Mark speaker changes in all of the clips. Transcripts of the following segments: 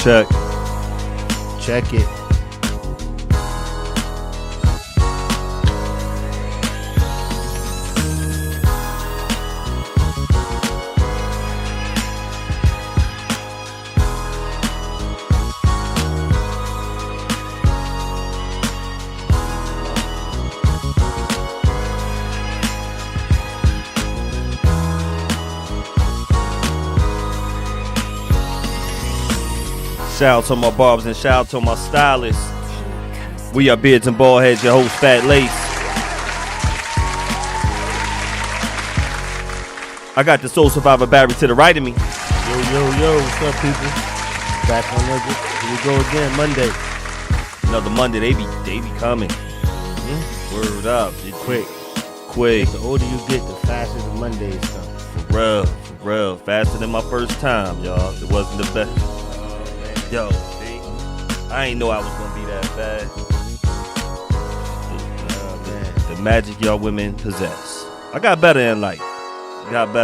Speaker 1: Check.
Speaker 2: Check it.
Speaker 1: Shout out to my barbers and shout out to my stylists. We are Beards N Baldheads, your host Fat Lace. I got the Soul Survivor Barry to the right of me.
Speaker 2: Yo, what's up, people? Back on there. Here we go again, Monday.
Speaker 1: Another Monday, they be coming. Mm-hmm. Word up.
Speaker 2: Quick. The older you get, the faster the Mondays come.
Speaker 1: For real. Faster than my first time, y'all. It wasn't the best. Yo, I ain't know I was gonna be that fast. The magic y'all women possess. I got better in life.
Speaker 2: That's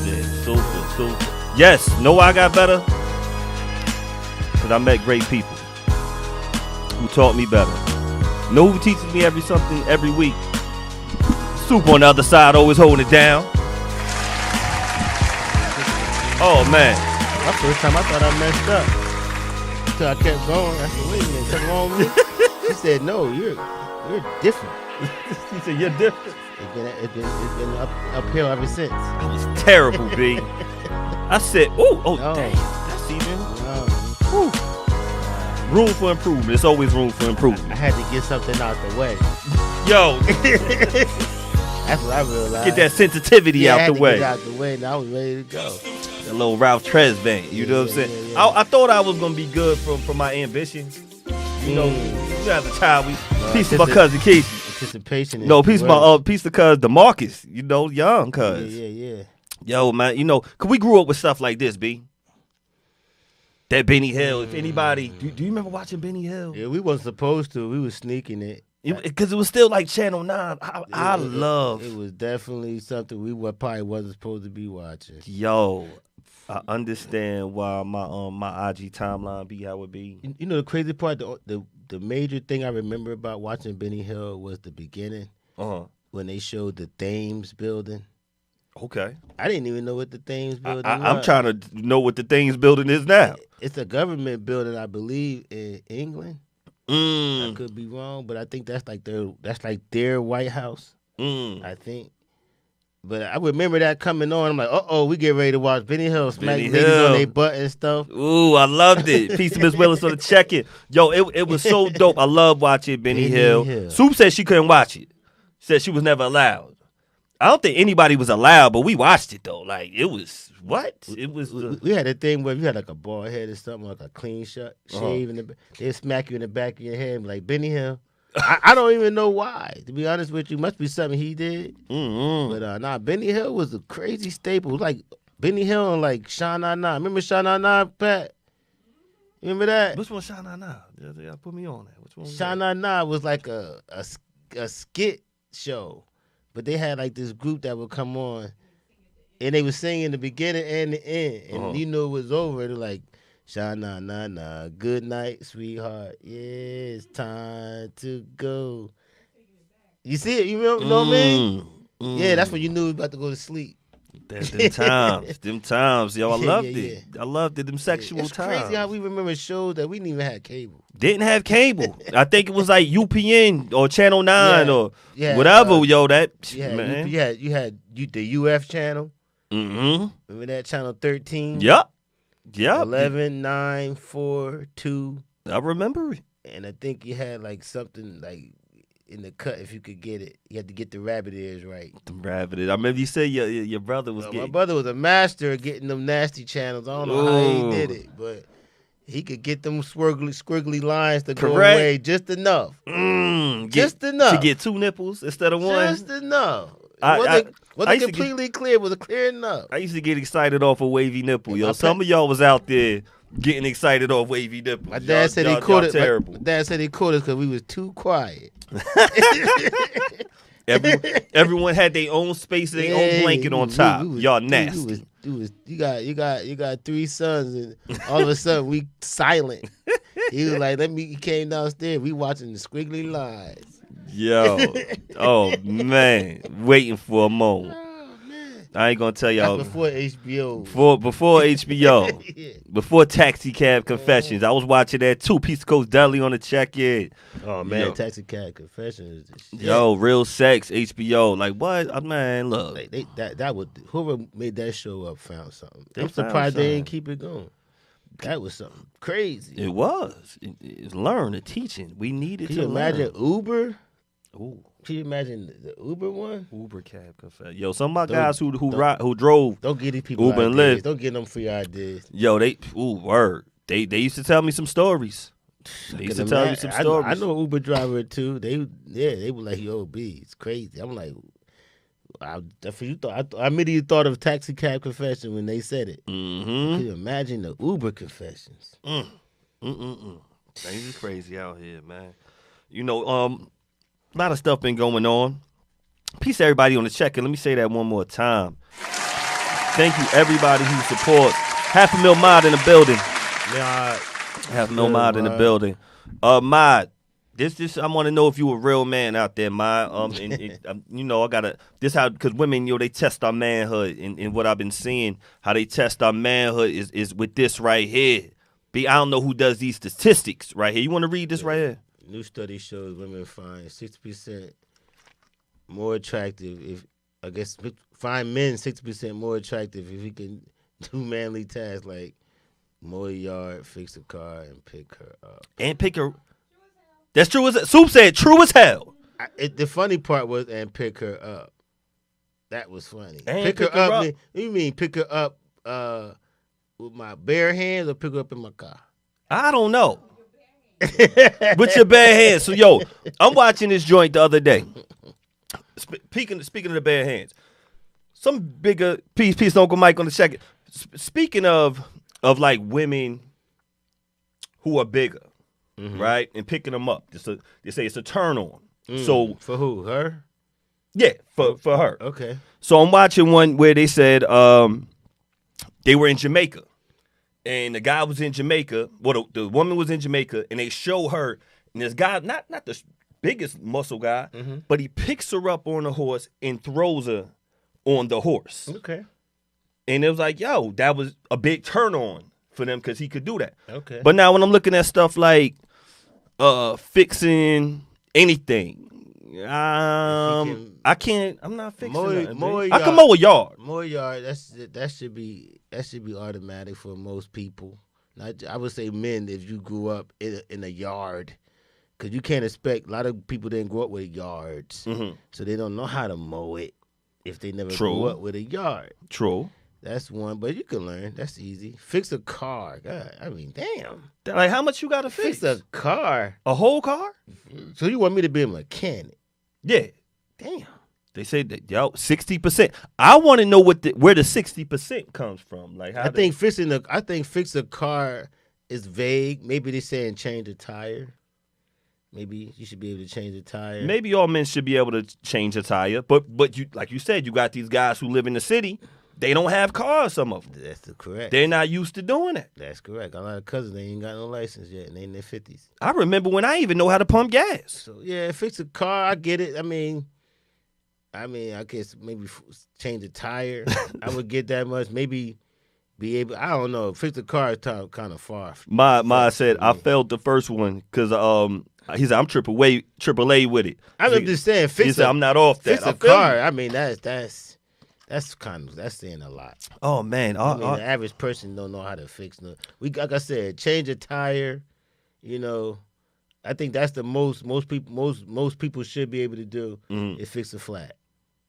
Speaker 1: Yeah, super. Yes, know why I got better? Because I met great people who taught me better. Know who teaches me every week? Super on the other side, always holding it down. Oh man.
Speaker 2: My first time I thought I messed up. Until I kept going. I said, wait a minute, something wrong with me? She said, no, you're different.
Speaker 1: She said, you're different.
Speaker 2: It's been uphill ever since.
Speaker 1: I was terrible, B. I said, oh, damn. That's even. Room for improvement. It's always room for improvement.
Speaker 2: I had to get something out the way.
Speaker 1: Yo.
Speaker 2: That's what I realized.
Speaker 1: Get that sensitivity out the way.
Speaker 2: Get out the way, and I was ready to go.
Speaker 1: A little Ralph Trez vein, you know what I'm saying? Yeah. I thought I was gonna be good for my ambition. You know, you have a child. Peace to my cousin Casey.
Speaker 2: Anticipation.
Speaker 1: No, peace to cousin DeMarcus. You know, young cuz.
Speaker 2: Yeah.
Speaker 1: Yo, man, you know, cause we grew up with stuff like this, B. That Benny Hill. If anybody, do you remember watching Benny Hill?
Speaker 2: Yeah, we wasn't supposed to. We was sneaking it.
Speaker 1: Because it was still like Channel 9. I love.
Speaker 2: It was definitely something we probably wasn't supposed to be watching.
Speaker 1: Yo. I understand why my IG timeline be how it be.
Speaker 2: You know the crazy part, the major thing I remember about watching Benny Hill was the beginning. When they showed the Thames building.
Speaker 1: Okay.
Speaker 2: I didn't even know what the Thames building was.
Speaker 1: I'm trying to know what the Thames building is now.
Speaker 2: It's a government building, I believe, in England. I could be wrong, but I think that's like their White House. I think. But I remember that coming on. I'm like, we get ready to watch Benny Hill smack niggas on their butt and stuff.
Speaker 1: Ooh, I loved it. Peace to Miss Willis on the check-in. Yo, it was so dope. I love watching Benny Hill. Soup said she couldn't watch it. She said she was never allowed. I don't think anybody was allowed, but we watched it, though. Like, it was, what? It was.
Speaker 2: We had a thing where you had like a bald head or something, like a clean shave in the back. They'd smack you in the back of your head and be like, Benny Hill. I don't even know why. To be honest with you, must be something he did. But Benny Hill was a crazy staple. It was like Benny Hill and like Sha Na Na. Remember Sha Na Na, Pat? Remember that?
Speaker 1: Which one Sha Na Na? Yeah, put me on that. Which one?
Speaker 2: Sha Na Na was like a skit show, but they had like this group that would come on, and they would sing in the beginning and the end, and you know it was over. They're like, Sha Na Na Na, good night, sweetheart. Yeah, it's time to go. You see it? You know what I mean? Yeah, that's when you knew you about to go to sleep.
Speaker 1: Them times, yo. I loved it.
Speaker 2: Yeah.
Speaker 1: I loved it. Them sexual
Speaker 2: It's
Speaker 1: times.
Speaker 2: crazy how we remember shows that we didn't even have cable.
Speaker 1: Didn't have cable. I think it was like UPN or Channel 9 or whatever, yo. That man.
Speaker 2: You had the UF channel.
Speaker 1: Mm-hmm.
Speaker 2: Remember that channel 13?
Speaker 1: Yep.
Speaker 2: 11, 9, 4, 2.
Speaker 1: I remember it.
Speaker 2: And I think you had like something like in the cut if you could get it. You had to get the rabbit ears right.
Speaker 1: The rabbit ears. I remember you said your brother was getting.
Speaker 2: My brother was a master at getting them nasty channels. I don't know how he did it, but he could get them squiggly lines to go away just enough. Just enough.
Speaker 1: To get 2 nipples instead of 1?
Speaker 2: Just enough.
Speaker 1: Wasn't
Speaker 2: completely clear. Was it clear enough?
Speaker 1: I used to get excited off a wavy nipple, yo. Some of y'all was out there getting excited off wavy nipples.
Speaker 2: My dad said he caught it.
Speaker 1: Terrible.
Speaker 2: My dad said he caught us because we was too quiet.
Speaker 1: Everyone had their own space, their own blanket on top. Y'all nasty.
Speaker 2: You got 3 sons, and all of a sudden we silent. He was like, he came downstairs. We watching the squiggly lines.
Speaker 1: Yo, oh man, waiting for a moment.
Speaker 2: Oh, man.
Speaker 1: I ain't gonna tell y'all.
Speaker 2: That's before HBO.
Speaker 1: Before HBO.
Speaker 2: Yeah.
Speaker 1: Before Taxi Cab Confessions. I was watching that too. Piece of Coast Deli on the check-in.
Speaker 2: Oh man, Taxi Cab Confessions.
Speaker 1: Yo, Real Sex, HBO. Like what? Man, look.
Speaker 2: That would whoever made that show up found something. I'm surprised they didn't keep it going. That was something crazy.
Speaker 1: It was. It's learn, the teaching. We needed to learn.
Speaker 2: Can you imagine Uber?
Speaker 1: Ooh.
Speaker 2: Can you imagine the Uber one?
Speaker 1: Uber Cab Confessions. Yo, some of my guys who drove.
Speaker 2: Don't get these people
Speaker 1: Uber
Speaker 2: ideas.
Speaker 1: and Lyft.
Speaker 2: Don't get them free ideas.
Speaker 1: Yo, word. They used to tell me some stories. They used to tell me some stories.
Speaker 2: I know an Uber driver too. They were like, "Yo, B, it's crazy." I'm like, I immediately thought of Taxi Cab Confession when they said it.
Speaker 1: Mm-hmm.
Speaker 2: Can you imagine the Uber confessions?
Speaker 1: Things is crazy out here, man. You know, a lot of stuff been going on. Peace to everybody on the check-in. Let me say that one more time. Thank you, everybody who supports. 500,000 mod in the building.
Speaker 2: Yeah,
Speaker 1: 500,000 mod in the building. Mod, this I want to know if you a real man out there, Mod. You know, I gotta because women, they test our manhood, and what I've been seeing, how they test our manhood is with this right here. I don't know who does these statistics right here. You want to read this right here?
Speaker 2: New study shows women find 60% more attractive find men 60% more attractive if he can do manly tasks like mow a yard, fix a car, and pick her up.
Speaker 1: And pick her. That's true as Soup said. True as hell.
Speaker 2: The funny part was and pick her up. That was funny.
Speaker 1: And
Speaker 2: pick her up. You mean pick her up with my bare hands or pick her up in my car?
Speaker 1: I don't know. With your bare hands. So, yo, I'm watching this joint the other day. Speaking of the bare hands, some bigger peace, Uncle Mike on the check. Speaking of like women who are bigger, right, and picking them up. They say it's a turn on. So
Speaker 2: for who? Her?
Speaker 1: Yeah, for her.
Speaker 2: Okay.
Speaker 1: So I'm watching one where they said they were in Jamaica. And the guy was in Jamaica. Well, the woman was in Jamaica, and they show her. And this guy, not the biggest muscle guy, but he picks her up on a horse and throws her on the horse.
Speaker 2: Okay.
Speaker 1: And it was like, yo, that was a big turn on for them because he could do that.
Speaker 2: Okay.
Speaker 1: But now when I'm looking at stuff like fixing anything, I can't. I'm not fixing nothing. I can mow a yard.
Speaker 2: Mow a yard. That should be automatic for most people. I would say men if you grew up in a yard, because you can't expect. A lot of people didn't grow up with yards, so they don't know how to mow it if they never grew up with a yard.
Speaker 1: True.
Speaker 2: That's one, but you can learn. That's easy. Fix a car. God, I mean, damn.
Speaker 1: Like, how much you got to fix?
Speaker 2: Fix a car.
Speaker 1: A whole car?
Speaker 2: So you want me to be a mechanic?
Speaker 1: Yeah.
Speaker 2: Damn.
Speaker 1: They say that 60%. I want to know where the 60% comes from. Like, how
Speaker 2: I think fix a car is vague. Maybe they're saying change a tire. Maybe you should be able to change a tire.
Speaker 1: Maybe all men should be able to change a tire. But you, like you said, you got these guys who live in the city. They don't have cars, some of them.
Speaker 2: That's correct.
Speaker 1: They're not used to doing that.
Speaker 2: That's correct. A lot of cousins, they ain't got no license yet, and they in their 50s.
Speaker 1: I remember when I even know how to pump gas.
Speaker 2: So, yeah, fix a car, I get it. I mean, I mean, I guess maybe change a tire. I would get that much. Maybe be able. I don't know. Fix the car is kind of far.
Speaker 1: My said I failed the first one because he said I'm triple A with it.
Speaker 2: I'm just saying.
Speaker 1: He said I'm not off that.
Speaker 2: Fix a car. I mean, that's saying a lot.
Speaker 1: Oh man,
Speaker 2: I mean, the average person don't know how to fix no. Like I said, change a tire. You know, I think that's the most people should be able to do is fix a flat.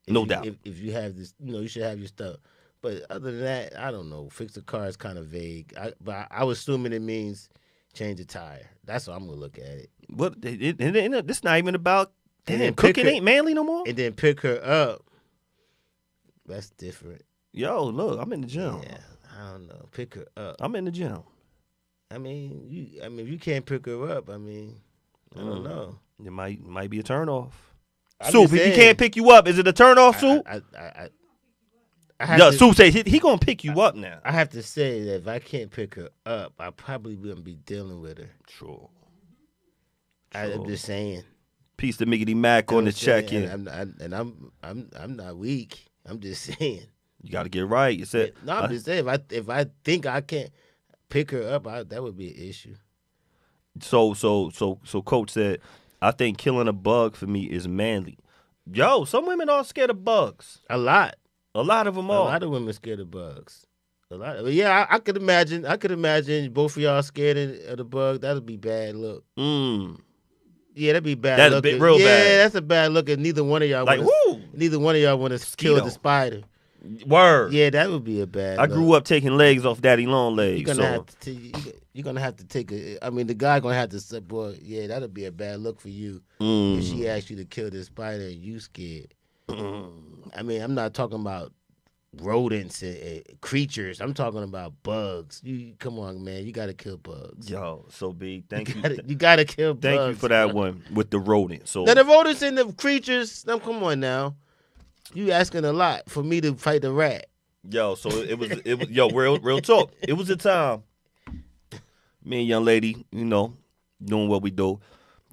Speaker 1: No doubt.
Speaker 2: If you have this, you should have your stuff. But other than that, I don't know. Fix the car is kind of vague. But I was assuming it means change a tire. That's how I'm gonna look at it.
Speaker 1: What? This not even about. Damn, cooking ain't manly no more.
Speaker 2: And then pick her up. That's different.
Speaker 1: Yo, look, I'm in the gym.
Speaker 2: Yeah, I don't know. Pick her up.
Speaker 1: I'm in the gym.
Speaker 2: I mean, if you can't pick her up, I mean, I don't know.
Speaker 1: It might be a turnoff. Soup, if he can't pick you up, is it a turnoff, Soup? Soup say he gonna pick you up now.
Speaker 2: I have to say that if I can't pick her up, I probably wouldn't be dealing with her.
Speaker 1: True.
Speaker 2: I'm just saying.
Speaker 1: Piece to Miggity Mac on the check-in.
Speaker 2: I'm not weak. I'm just saying.
Speaker 1: You got to get right. You said.
Speaker 2: No, I'm just saying. If I think I can't pick her up, that would be an issue.
Speaker 1: So Coach said, I think killing a bug for me is manly. Yo, some women are scared of bugs.
Speaker 2: A lot of them are. A lot of women scared of bugs. Yeah, I could imagine. Both of y'all scared of the bug. That'd be bad look. Yeah, that'd be bad.
Speaker 1: That'd be real bad.
Speaker 2: Yeah, that's a bad look. And neither one of y'all want to kill the spider.
Speaker 1: Word.
Speaker 2: Yeah, that would be a bad.
Speaker 1: I grew up taking legs off Daddy Long Legs.
Speaker 2: You're gonna have to take the guy gonna have to say, boy, yeah, that'll be a bad look for you if she asks you to kill this spider and you scared. I mean, I'm not talking about rodents and creatures. I'm talking about bugs. Come on, man, you gotta kill bugs.
Speaker 1: Yo, so big. Thank you.
Speaker 2: You gotta kill bugs.
Speaker 1: Thank you for that one with the rodents. So
Speaker 2: now the rodents and the creatures. Now, come on now. You asking a lot for me to fight the rat.
Speaker 1: Yo, so it was yo, real talk. It was a time. Me and young lady, doing what we do,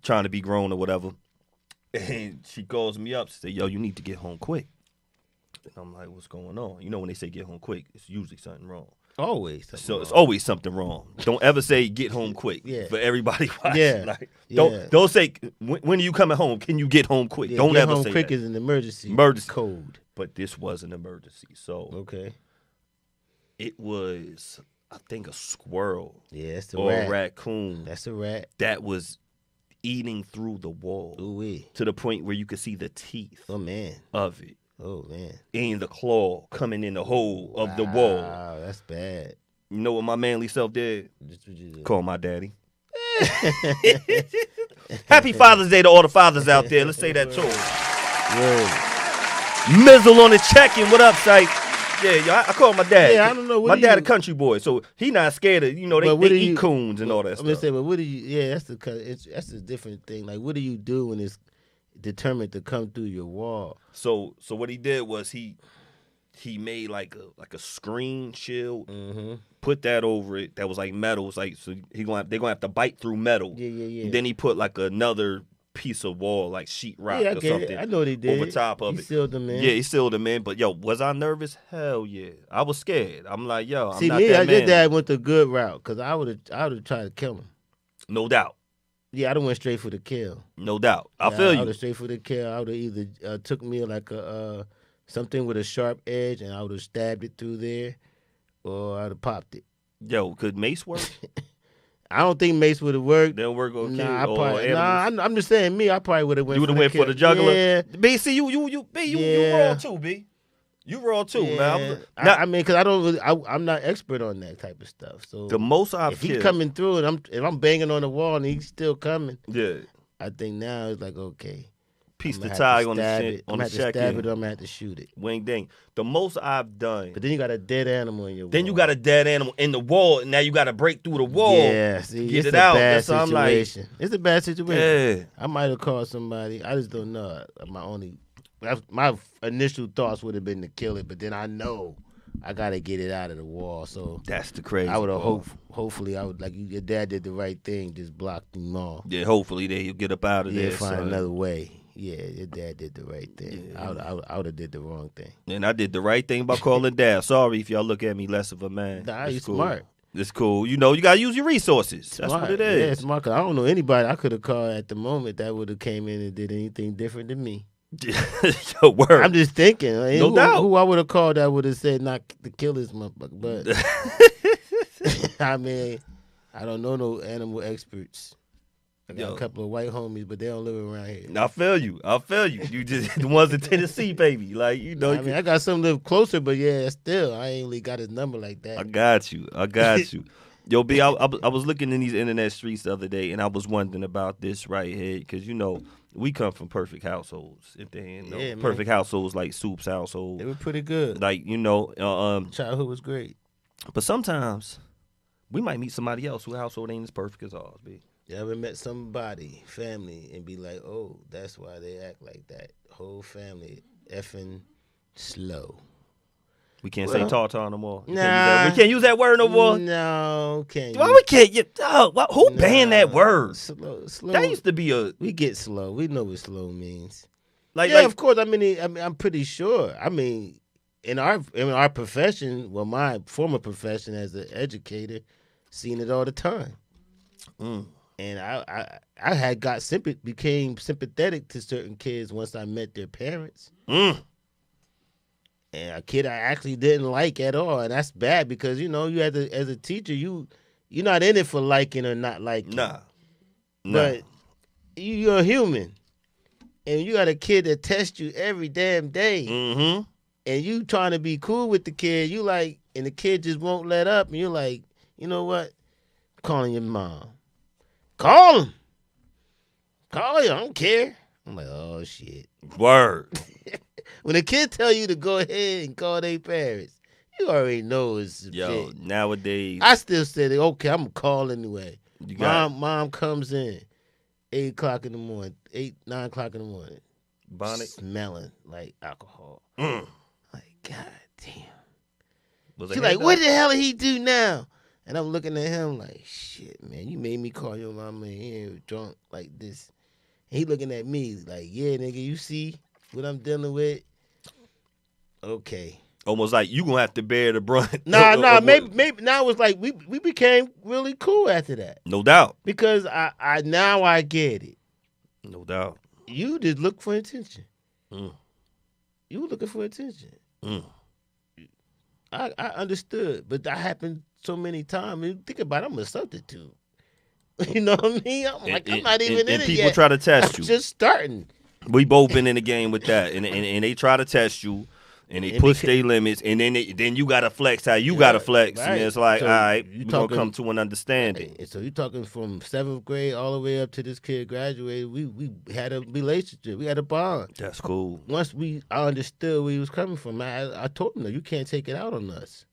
Speaker 1: trying to be grown or whatever. And she calls me up, she said, yo, you need to get home quick. And I'm like, what's going on? You know when they say get home quick, it's usually something wrong.
Speaker 2: Always.
Speaker 1: It's always something wrong. Don't ever say get home quick for everybody watching.
Speaker 2: Yeah.
Speaker 1: Like, don't say when are you coming home? Can you get home quick? Don't
Speaker 2: get
Speaker 1: ever
Speaker 2: home
Speaker 1: say
Speaker 2: quick
Speaker 1: that.
Speaker 2: Is an emergency code.
Speaker 1: But this was an emergency. So
Speaker 2: okay.
Speaker 1: It was, I think, a squirrel.
Speaker 2: Yeah, it's
Speaker 1: or a raccoon.
Speaker 2: That's a rat.
Speaker 1: That was eating through the wall.
Speaker 2: Ooh-wee.
Speaker 1: To the point where you could see the teeth of it.
Speaker 2: Oh, man.
Speaker 1: And the claw coming in the hole of the wall.
Speaker 2: Wow, that's bad.
Speaker 1: You know what my manly self did? Call my daddy. Happy Father's Day to all the fathers out there. Let's say that too. Mizzle on the check-in. What up, Sight? Yeah, I call my dad.
Speaker 2: Yeah, I don't know.
Speaker 1: My dad a country boy, so he not scared of, they eat coons and all that stuff.
Speaker 2: I'm going to say, but what do you, that's a different thing. Like, what do you do when it's determined to come through your wall?
Speaker 1: So what he did was he made like a screen shield, put that over it. That was like metal. It's like so they're gonna have to bite through metal.
Speaker 2: Yeah.
Speaker 1: And then he put like another piece of wall, like sheetrock or something.
Speaker 2: I know what he did.
Speaker 1: Over top of it.
Speaker 2: He sealed them in.
Speaker 1: Yeah, he sealed them in. But yo, was I nervous? Hell yeah. I was scared. I'm like, yo, I'm not that man.
Speaker 2: Your dad went the good route because I would have tried to kill him.
Speaker 1: No doubt.
Speaker 2: Yeah, I'd have went straight for the kill.
Speaker 1: No doubt. I feel you.
Speaker 2: I would have straight for the kill. I would have either took me like a something with a sharp edge and I would have stabbed it through there, or I'd have popped it.
Speaker 1: Yo, could mace work?
Speaker 2: I don't think mace would have worked.
Speaker 1: They'll work on kids.
Speaker 2: I'm just saying me. I probably would have went.
Speaker 1: You would have went for the juggler.
Speaker 2: Yeah.
Speaker 1: B, see you raw too, B. You raw too, man.
Speaker 2: I mean, because I'm not expert on that type of stuff. So
Speaker 1: the most I've
Speaker 2: killed, he's coming through, and if I'm banging on the wall and he's still coming,
Speaker 1: yeah.
Speaker 2: I think now it's like okay.
Speaker 1: Piece the tie on the shit.
Speaker 2: I'm going to stab it or I'm going to have to shoot it.
Speaker 1: Wing ding. The most I've done.
Speaker 2: But then you got a dead animal in your wall.
Speaker 1: Then you got a dead animal in the wall. And now you got to break through the wall.
Speaker 2: Yeah. See,
Speaker 1: get it out.
Speaker 2: That's situation. It's a bad situation.
Speaker 1: Yeah.
Speaker 2: I might have called somebody. I just don't know. My initial thoughts would have been to kill it. But then I know I got to get it out of the wall. So
Speaker 1: that's the crazy.
Speaker 2: I would have hopefully I would, like your dad did the right thing. Just blocked him off.
Speaker 1: Yeah, hopefully he'll get up out of there.
Speaker 2: Find another way. Yeah, your dad did the right thing. I would have did the wrong thing.
Speaker 1: And I did the right thing by calling Dad. Sorry if y'all look at me less of a man.
Speaker 2: Nah,
Speaker 1: it's
Speaker 2: you
Speaker 1: cool.
Speaker 2: Smart.
Speaker 1: It's cool. You know, you got to use your resources.
Speaker 2: Smart.
Speaker 1: That's what it is.
Speaker 2: Yeah, smart. 'Cause I don't know anybody I could have called at the moment that would have came in and did anything different than me.
Speaker 1: Yo, word.
Speaker 2: I'm just thinking.
Speaker 1: No doubt.
Speaker 2: Who I would have called that would have said not to kill this motherfucker. But, I mean, I don't know no animal experts. I got a couple of white homies, but they don't live around here.
Speaker 1: I feel you. You just the ones in Tennessee, baby. Like, you know.
Speaker 2: I mean, I got some live closer, but yeah, still, I ain't really got his number like that.
Speaker 1: I got you. Yo, B, I was looking in these internet streets the other day, and I was wondering about this right here, because, you know, we come from perfect households. If they ain't know, perfect households like Soup's household.
Speaker 2: They were pretty good.
Speaker 1: Like, you know.
Speaker 2: Childhood was great.
Speaker 1: But sometimes we might meet somebody else whose household ain't as perfect as ours, B.
Speaker 2: You ever met somebody, family, and be like, oh, that's why they act like that. Whole family effing slow.
Speaker 1: We can't say Tartar no more. We
Speaker 2: Nah.
Speaker 1: can't use that word no more.
Speaker 2: No, can't.
Speaker 1: Why we can't? Who banned that word?
Speaker 2: Slow.
Speaker 1: That used to be a.
Speaker 2: We get slow. We know what slow means.
Speaker 1: Like,
Speaker 2: of course. I mean, I'm pretty sure. I mean, in our profession, well, my former profession as an educator, seen it all the time. And I became sympathetic to certain kids once I met their parents. And a kid I actually didn't like at all, and that's bad because you know you as a teacher you're not in it for liking or not liking.
Speaker 1: Nah.
Speaker 2: But you're a human, and you got a kid that tests you every damn day, and you trying to be cool with the kid. You like, and the kid just won't let up, and you're like, you know what? I'm calling your mom. Call him. Call you. I don't care. I'm like, oh shit.
Speaker 1: Word.
Speaker 2: When a kid tell you to go ahead and call their parents, you already know it's some shit.
Speaker 1: Nowadays.
Speaker 2: I still said, okay, I'm going to call anyway.
Speaker 1: Mom
Speaker 2: comes in 8 o'clock in the morning, 9 o'clock in the morning.
Speaker 1: Bonnet.
Speaker 2: Smelling like alcohol. Like, God damn. She's like, what the hell did he do now? And I'm looking at him like, shit, man, you made me call your mama in here drunk like this. And he looking at me like, yeah, nigga, you see what I'm dealing with? Okay.
Speaker 1: Almost like you gonna have to bear the brunt.
Speaker 2: Nah. Maybe now it was like we became really cool after that.
Speaker 1: No doubt.
Speaker 2: Because I now I get it.
Speaker 1: No doubt.
Speaker 2: You just look for attention. You were looking for attention. I understood, but that happened so many times. I mean, think about it, I'm a substitute. You know what I mean? I'm not even in it
Speaker 1: people
Speaker 2: yet.
Speaker 1: Try to test you.
Speaker 2: Just starting.
Speaker 1: We both been in the game with that, and they try to test you, and they push their limits, and then you gotta flex how you gotta flex, right. And it's like, so all right, we're gonna come to an understanding.
Speaker 2: Right. So you talking from 7th grade all the way up to this kid graduated. We had a relationship. We had a bond.
Speaker 1: That's cool.
Speaker 2: Once I understood where he was coming from, I told him, no, you can't take it out on us.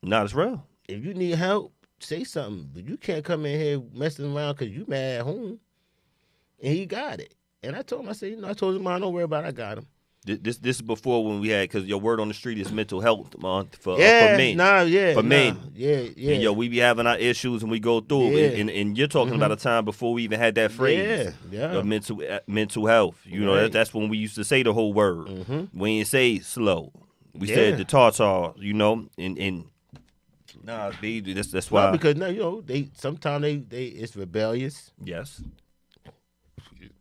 Speaker 1: Not as real.
Speaker 2: If you need help, say something. But you can't come in here messing around because you mad at home. And he got it. And I told him, I said, I told him, don't worry about it. I got him.
Speaker 1: This is before when we had, because your word on the street is mental health month for men. For men.
Speaker 2: Yeah.
Speaker 1: And we be having our issues and we go through.
Speaker 2: Yeah.
Speaker 1: And you're talking about a time before we even had that phrase.
Speaker 2: Yeah.
Speaker 1: Of mental health. You know, that's when we used to say the whole word. We didn't say slow. We said the tartar, and nah, baby, that's why.
Speaker 2: No, because they sometimes it's rebellious.
Speaker 1: Yes.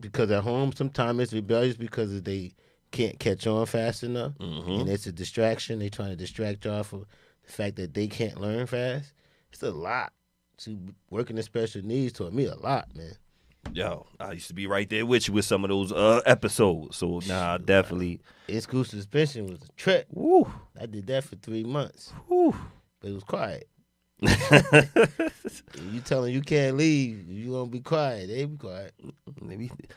Speaker 2: Because at home, sometimes it's rebellious because they can't catch on fast enough, and it's a distraction. They trying to distract y'all for the fact that they can't learn fast. It's a lot. See, working in special needs taught me a lot, man.
Speaker 1: Yo, I used to be right there with you with some of those episodes. So definitely.
Speaker 2: In-school suspension was a trip.
Speaker 1: Woo.
Speaker 2: I did that for 3 months.
Speaker 1: Woo.
Speaker 2: But it was quiet. You tell them you can't leave, you gonna be quiet. They be quiet.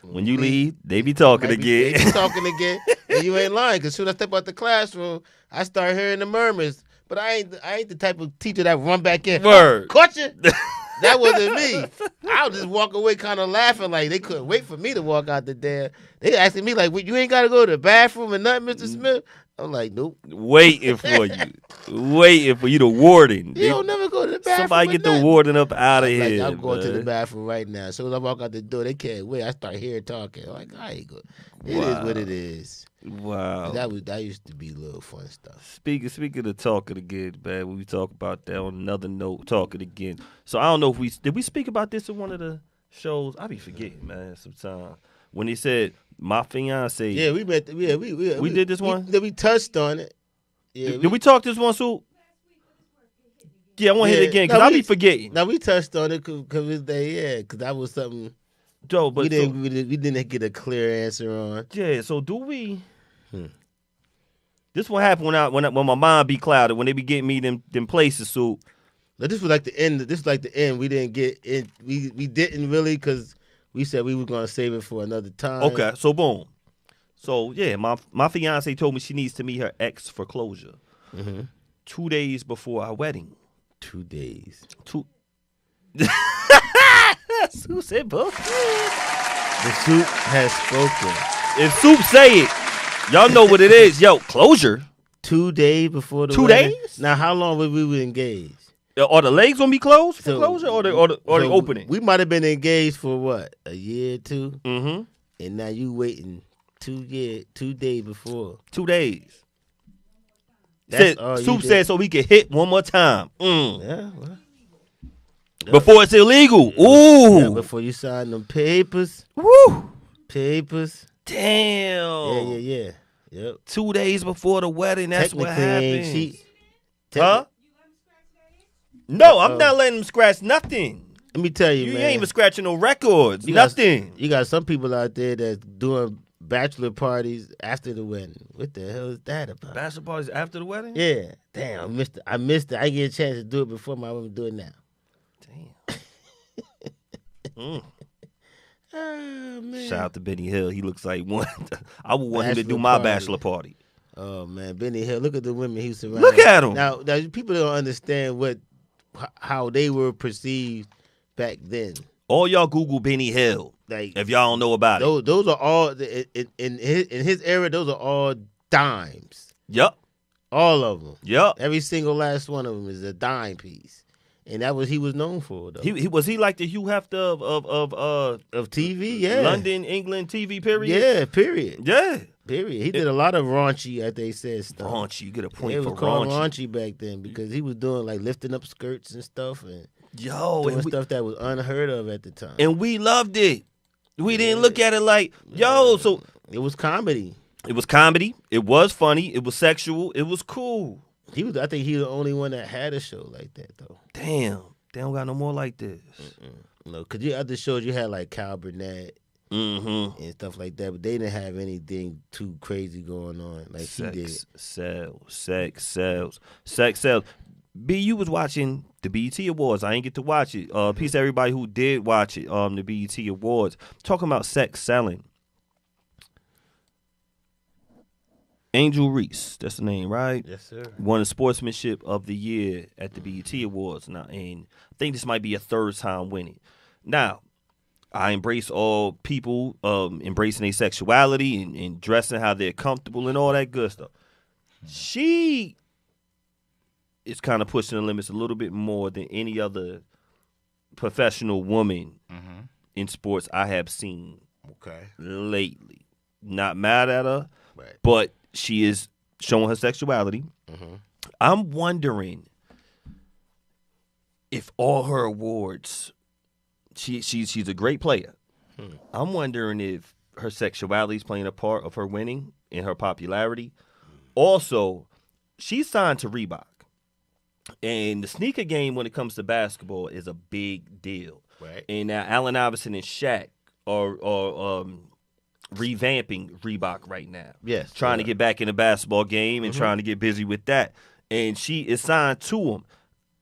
Speaker 1: When you leave, they be talking again.
Speaker 2: They be talking again, and you ain't lying. Cause soon as I step out the classroom, I start hearing the murmurs. But I ain't the type of teacher that run back in.
Speaker 1: Word.
Speaker 2: Caught you. That wasn't me. I would just walk away kind of laughing like they couldn't wait for me to walk out the door. They asking me like, you ain't got to go to the bathroom or nothing, Mr. Smith? I'm like, nope.
Speaker 1: Waiting for you. Waiting for you, the warden.
Speaker 2: You don't never go to the bathroom.
Speaker 1: Somebody get the warden up out of here.
Speaker 2: I'm going to the
Speaker 1: man.
Speaker 2: bathroom right now. As soon as I walk out the door, they can't wait. I start hearing talking. I'm like, I ain't good. It is what it is.
Speaker 1: Wow.
Speaker 2: That used to be a little fun stuff.
Speaker 1: Speaking of talking again, man, when we talk about that on another note, talking again. So I don't know if did we speak about this in one of the shows? I be forgetting, man, sometimes. When he said my fiance.
Speaker 2: Yeah, we met. We
Speaker 1: did this one.
Speaker 2: We touched on it. Yeah,
Speaker 1: did we talk this one, Sue? Yeah, I want to hit it again because I be forgetting.
Speaker 2: Now we touched on it because that was something.
Speaker 1: Joe, but
Speaker 2: we didn't get a clear answer on.
Speaker 1: Yeah, so do we? This what happened when my mind be clouded when they be getting me them places. So,
Speaker 2: but this was like the end. This was like the end. We didn't get it. We didn't really because we said we were gonna save it for another time.
Speaker 1: Okay, so boom. So yeah, my fiance told me she needs to meet her ex for closure. 2 days before our wedding.
Speaker 2: 2 days.
Speaker 1: Soup said both.
Speaker 2: The soup has spoken.
Speaker 1: If Soup say it, y'all know what it is. Yo, closure.
Speaker 2: 2 days before the
Speaker 1: 2
Speaker 2: wedding?
Speaker 1: days?
Speaker 2: Now, how long were we engaged?
Speaker 1: Are the legs gonna be closed for closure or the opening?
Speaker 2: We might have been engaged for what, a year or two?
Speaker 1: Mm-hmm.
Speaker 2: And now you waiting 2 days before.
Speaker 1: 2 days. Soup said so we could hit one more time.
Speaker 2: Yeah, well.
Speaker 1: Before it's illegal. Ooh.
Speaker 2: Yeah, before you sign them papers.
Speaker 1: Woo.
Speaker 2: Papers.
Speaker 1: Damn.
Speaker 2: Yeah. Yep.
Speaker 1: 2 days before the wedding, that's what happened. Huh? No, I'm not letting them scratch nothing.
Speaker 2: Let me tell you, man.
Speaker 1: You ain't even scratching no records. Nothing.
Speaker 2: You got some people out there that's doing bachelor parties after the wedding. What the hell is that about?
Speaker 1: Bachelor parties after the wedding?
Speaker 2: Yeah. Damn, I missed it. I get a chance to do it before my woman do it now.
Speaker 1: Damn.
Speaker 2: Oh, man.
Speaker 1: Shout out to Benny Hill. He looks like one. I would want him to do my bachelor party.
Speaker 2: Oh, man. Benny Hill. Look at the women he surrounded.
Speaker 1: Look at him.
Speaker 2: Now people don't understand how they were perceived back then.
Speaker 1: All y'all Google Benny Hill.
Speaker 2: Like,
Speaker 1: if y'all don't know about it.
Speaker 2: Those are all, in his era, those are all dimes.
Speaker 1: Yep.
Speaker 2: All of them.
Speaker 1: Yep.
Speaker 2: Every single last one of them is a dime piece. And that was he was known for, though.
Speaker 1: He like the Hugh Hefner
Speaker 2: of TV, yeah.
Speaker 1: London, England TV, period.
Speaker 2: Yeah, period.
Speaker 1: Yeah.
Speaker 2: Period. He did a lot of raunchy, as they said, stuff.
Speaker 1: Raunchy, you get a point
Speaker 2: it
Speaker 1: for
Speaker 2: was called
Speaker 1: raunchy.
Speaker 2: raunchy back then because he was doing like lifting up skirts and stuff and
Speaker 1: doing
Speaker 2: stuff that was unheard of at the time.
Speaker 1: And we loved it. We didn't look at it like, so
Speaker 2: it was comedy.
Speaker 1: It was comedy. It was funny. It was sexual. It was cool.
Speaker 2: I think he was the only one that had a show like that, though.
Speaker 1: Damn. They don't got no more like this.
Speaker 2: No, because your other shows, you had like Cal Burnett and stuff like that, but they didn't have anything too crazy going on like he did.
Speaker 1: Sex sells. B, you was watching the BET Awards. I ain't get to watch it. Peace to everybody who did watch it. The BET Awards. Talking about sex selling. Angel Reese, that's the name, right?
Speaker 2: Yes, sir.
Speaker 1: Won the Sportsmanship of the Year at the BET Awards. Now, and I think this might be a third time winning. Now, I embrace all people embracing their sexuality and dressing how they're comfortable and all that good stuff. She is kind of pushing the limits a little bit more than any other professional woman in sports I have seen lately. Not mad at her, but she is showing her sexuality. I'm wondering if all her awards, she's a great player. I'm wondering if her sexuality is playing a part of her winning and her popularity. Also, she's signed to Reebok. And the sneaker game when it comes to basketball is a big deal.
Speaker 2: Right.
Speaker 1: And now Allen Iverson and Shaq are revamping Reebok right now.
Speaker 2: Yes.
Speaker 1: Trying to get back in the basketball game and trying to get busy with that. And she is signed to him.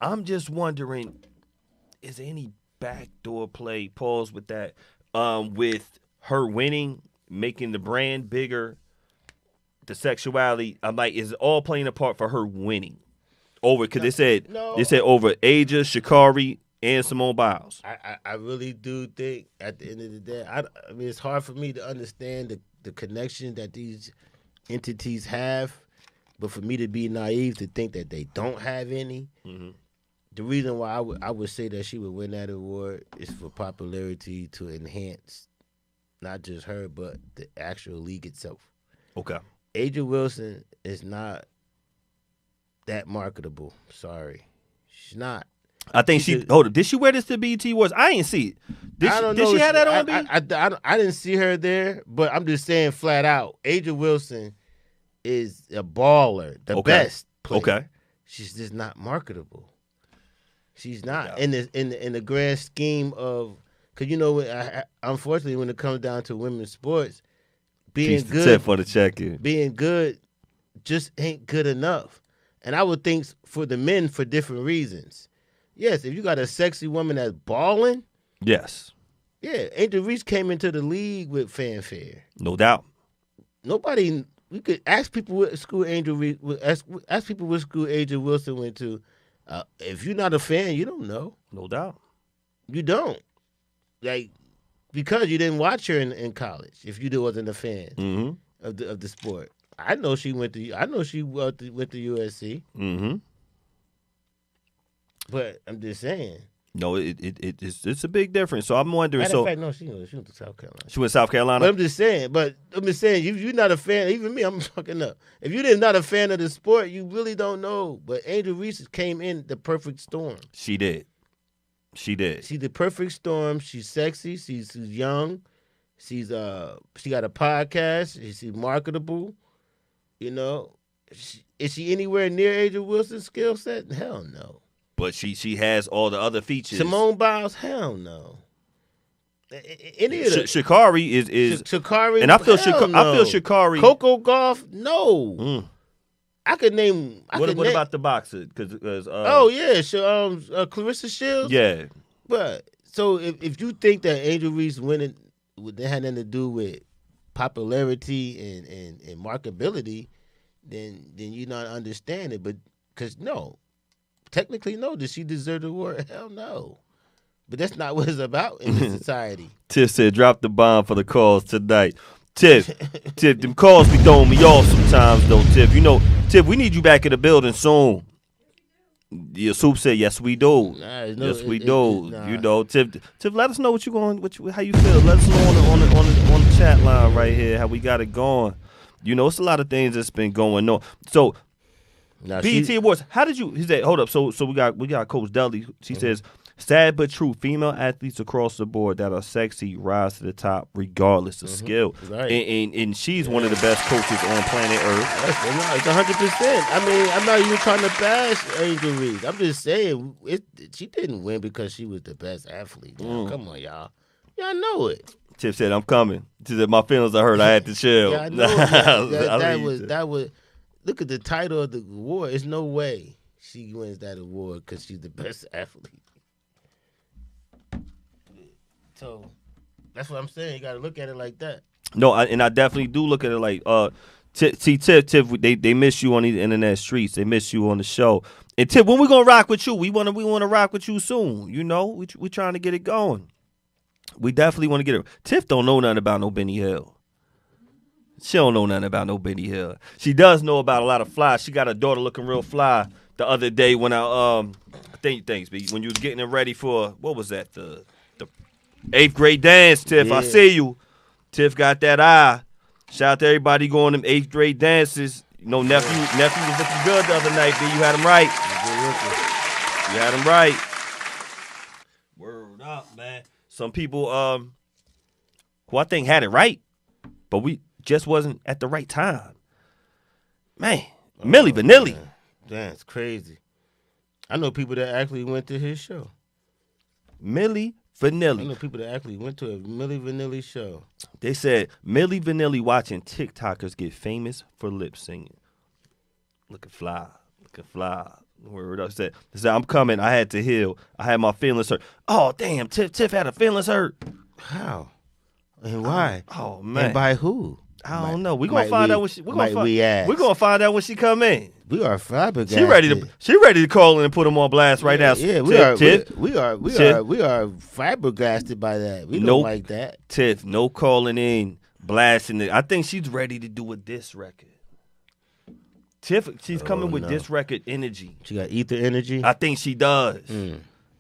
Speaker 1: I'm just wondering, is there any backdoor play, pause with that, with her winning, making the brand bigger, the sexuality? I'm like, is it all playing a part for her winning? Over, because they said over Aja, Sha'Carri, and Simone Biles.
Speaker 2: I really do think at the end of the day, I mean, it's hard for me to understand the connection that these entities have But for me to be naive to think that they don't have any, the reason why I would say that she would win that award is for popularity to enhance not just her, but the actual league itself.
Speaker 1: Okay.
Speaker 2: Aja Wilson is not that marketable. Sorry. She's not.
Speaker 1: I think hold up. Did she wear this to BET Awards? I ain't see it. Did she have that on BET?
Speaker 2: I didn't see her there, but I'm just saying flat out, Aja Wilson is a baller, the best player.
Speaker 1: Okay.
Speaker 2: She's just not marketable. She's not in the grand scheme of, because unfortunately when it comes down to women's sports, being good
Speaker 1: for the check-in.
Speaker 2: Being good just ain't good enough. And I would think for the men for different reasons. Yes, if you got a sexy woman that's balling.
Speaker 1: Yes.
Speaker 2: Yeah, Angel Reese came into the league with fanfare.
Speaker 1: No doubt.
Speaker 2: Nobody, we could ask people what school Angel Reese, ask people what school Angel Wilson went to. If you're not a fan, you don't know.
Speaker 1: No doubt.
Speaker 2: You don't. Like, because you didn't watch her in college. If you wasn't a fan of the sport, I know she went to USC.
Speaker 1: Mm-hmm.
Speaker 2: But I'm just saying.
Speaker 1: No, it's a big difference. So I'm wondering.
Speaker 2: Matter of fact, no, she went to South Carolina.
Speaker 1: She went to South Carolina.
Speaker 2: But I'm just saying. If you're not a fan, even me, I'm fucking up. If you're not a fan of the sport, you really don't know. But Angel Reese came in the perfect storm.
Speaker 1: She did. She's
Speaker 2: the perfect storm. She's sexy. She's young. She got a podcast. She's marketable. Is she anywhere near Angel Wilson's skill set? Hell no.
Speaker 1: But she has all the other features.
Speaker 2: Simone Biles? Hell no.
Speaker 1: Sha'Carri is
Speaker 2: Sha'Carri,
Speaker 1: and I feel Sha'Carri.
Speaker 2: Coco Gauff? No. I could name.
Speaker 1: What about the boxer? Clarissa
Speaker 2: Shields.
Speaker 1: Yeah.
Speaker 2: But so if you think that Angel Reese winning had nothing to do with popularity and marketability, then you're not understanding. But because technically no. Does she deserve the award? Hell no. But that's not what it's about in this society.
Speaker 1: Tiff said, "Drop the bomb for the calls tonight." Tiff, them calls be throwing me off sometimes, though, Tiff. Tiff, we need you back in the building soon. Yeah, Soup said, yes, we do. Yes, we do. Tiff, let us know how you feel. Let us know on the chat line right here, how we got it going. It's a lot of things that's been going on. So, BET Awards, how did you, he said, hold up, so we got Coach Dudley. She says, sad but true, female athletes across the board that are sexy rise to the top regardless of skill.
Speaker 2: Right.
Speaker 1: And she's one of the best coaches on planet Earth.
Speaker 2: It's 100%. I mean, I'm not even trying to bash Angel Reese. I'm just saying she didn't win because she was the best athlete. Come on, y'all. Y'all know it.
Speaker 1: Tiff said, I'm coming. She said, my feelings are hurt. I had to chill.
Speaker 2: Yeah, I know. that was. Look at the title of the award. There's no way she wins that award because she's the best athlete. So that's what I'm saying. You got to look at it like that.
Speaker 1: No, and I definitely do look at it like Tiff. They miss you on the internet streets. They miss you on the show. And Tiff, when we gonna rock with you? We wanna rock with you soon. We trying to get it going. We definitely want to get it. Tiff don't know nothing about no Benny Hill. She don't know nothing about no Benny Hill. She does know about a lot of fly. She got a daughter looking real fly the other day when when you was getting it ready for what was that the 8th grade dance, Tiff. Yeah. I see you. Tiff got that eye. Shout out to everybody going to them 8th grade dances. Nephew was looking good the other night, B. You had him right. You had him right. Word up, man. Some people who I think had it right, but we just wasn't at the right time. Man, Milli Vanilli.
Speaker 2: That's crazy. I know people that actually went to his show.
Speaker 1: Milli Vanilli.
Speaker 2: I know people that actually went to a Milli Vanilli show.
Speaker 1: They said Milli Vanilli watching TikTokers get famous for lip singing. Looking fly. Word up. Said, I'm coming. I had to heal. I had my feelings hurt. Oh, damn. Tiff had her feelings hurt.
Speaker 2: How? And why?
Speaker 1: Oh, man.
Speaker 2: And by who?
Speaker 1: I don't know. We're gonna find out when
Speaker 2: we're
Speaker 1: gonna find out when she come in.
Speaker 2: We are flabbergasted.
Speaker 1: She ready to call in and put them on blast right now.
Speaker 2: Yeah, we are flabbergasted by that. We don't like that.
Speaker 1: Tiff, no calling in, blasting it. I think she's ready to do a diss record. She's coming with this record energy.
Speaker 2: She got ether energy?
Speaker 1: I think she does.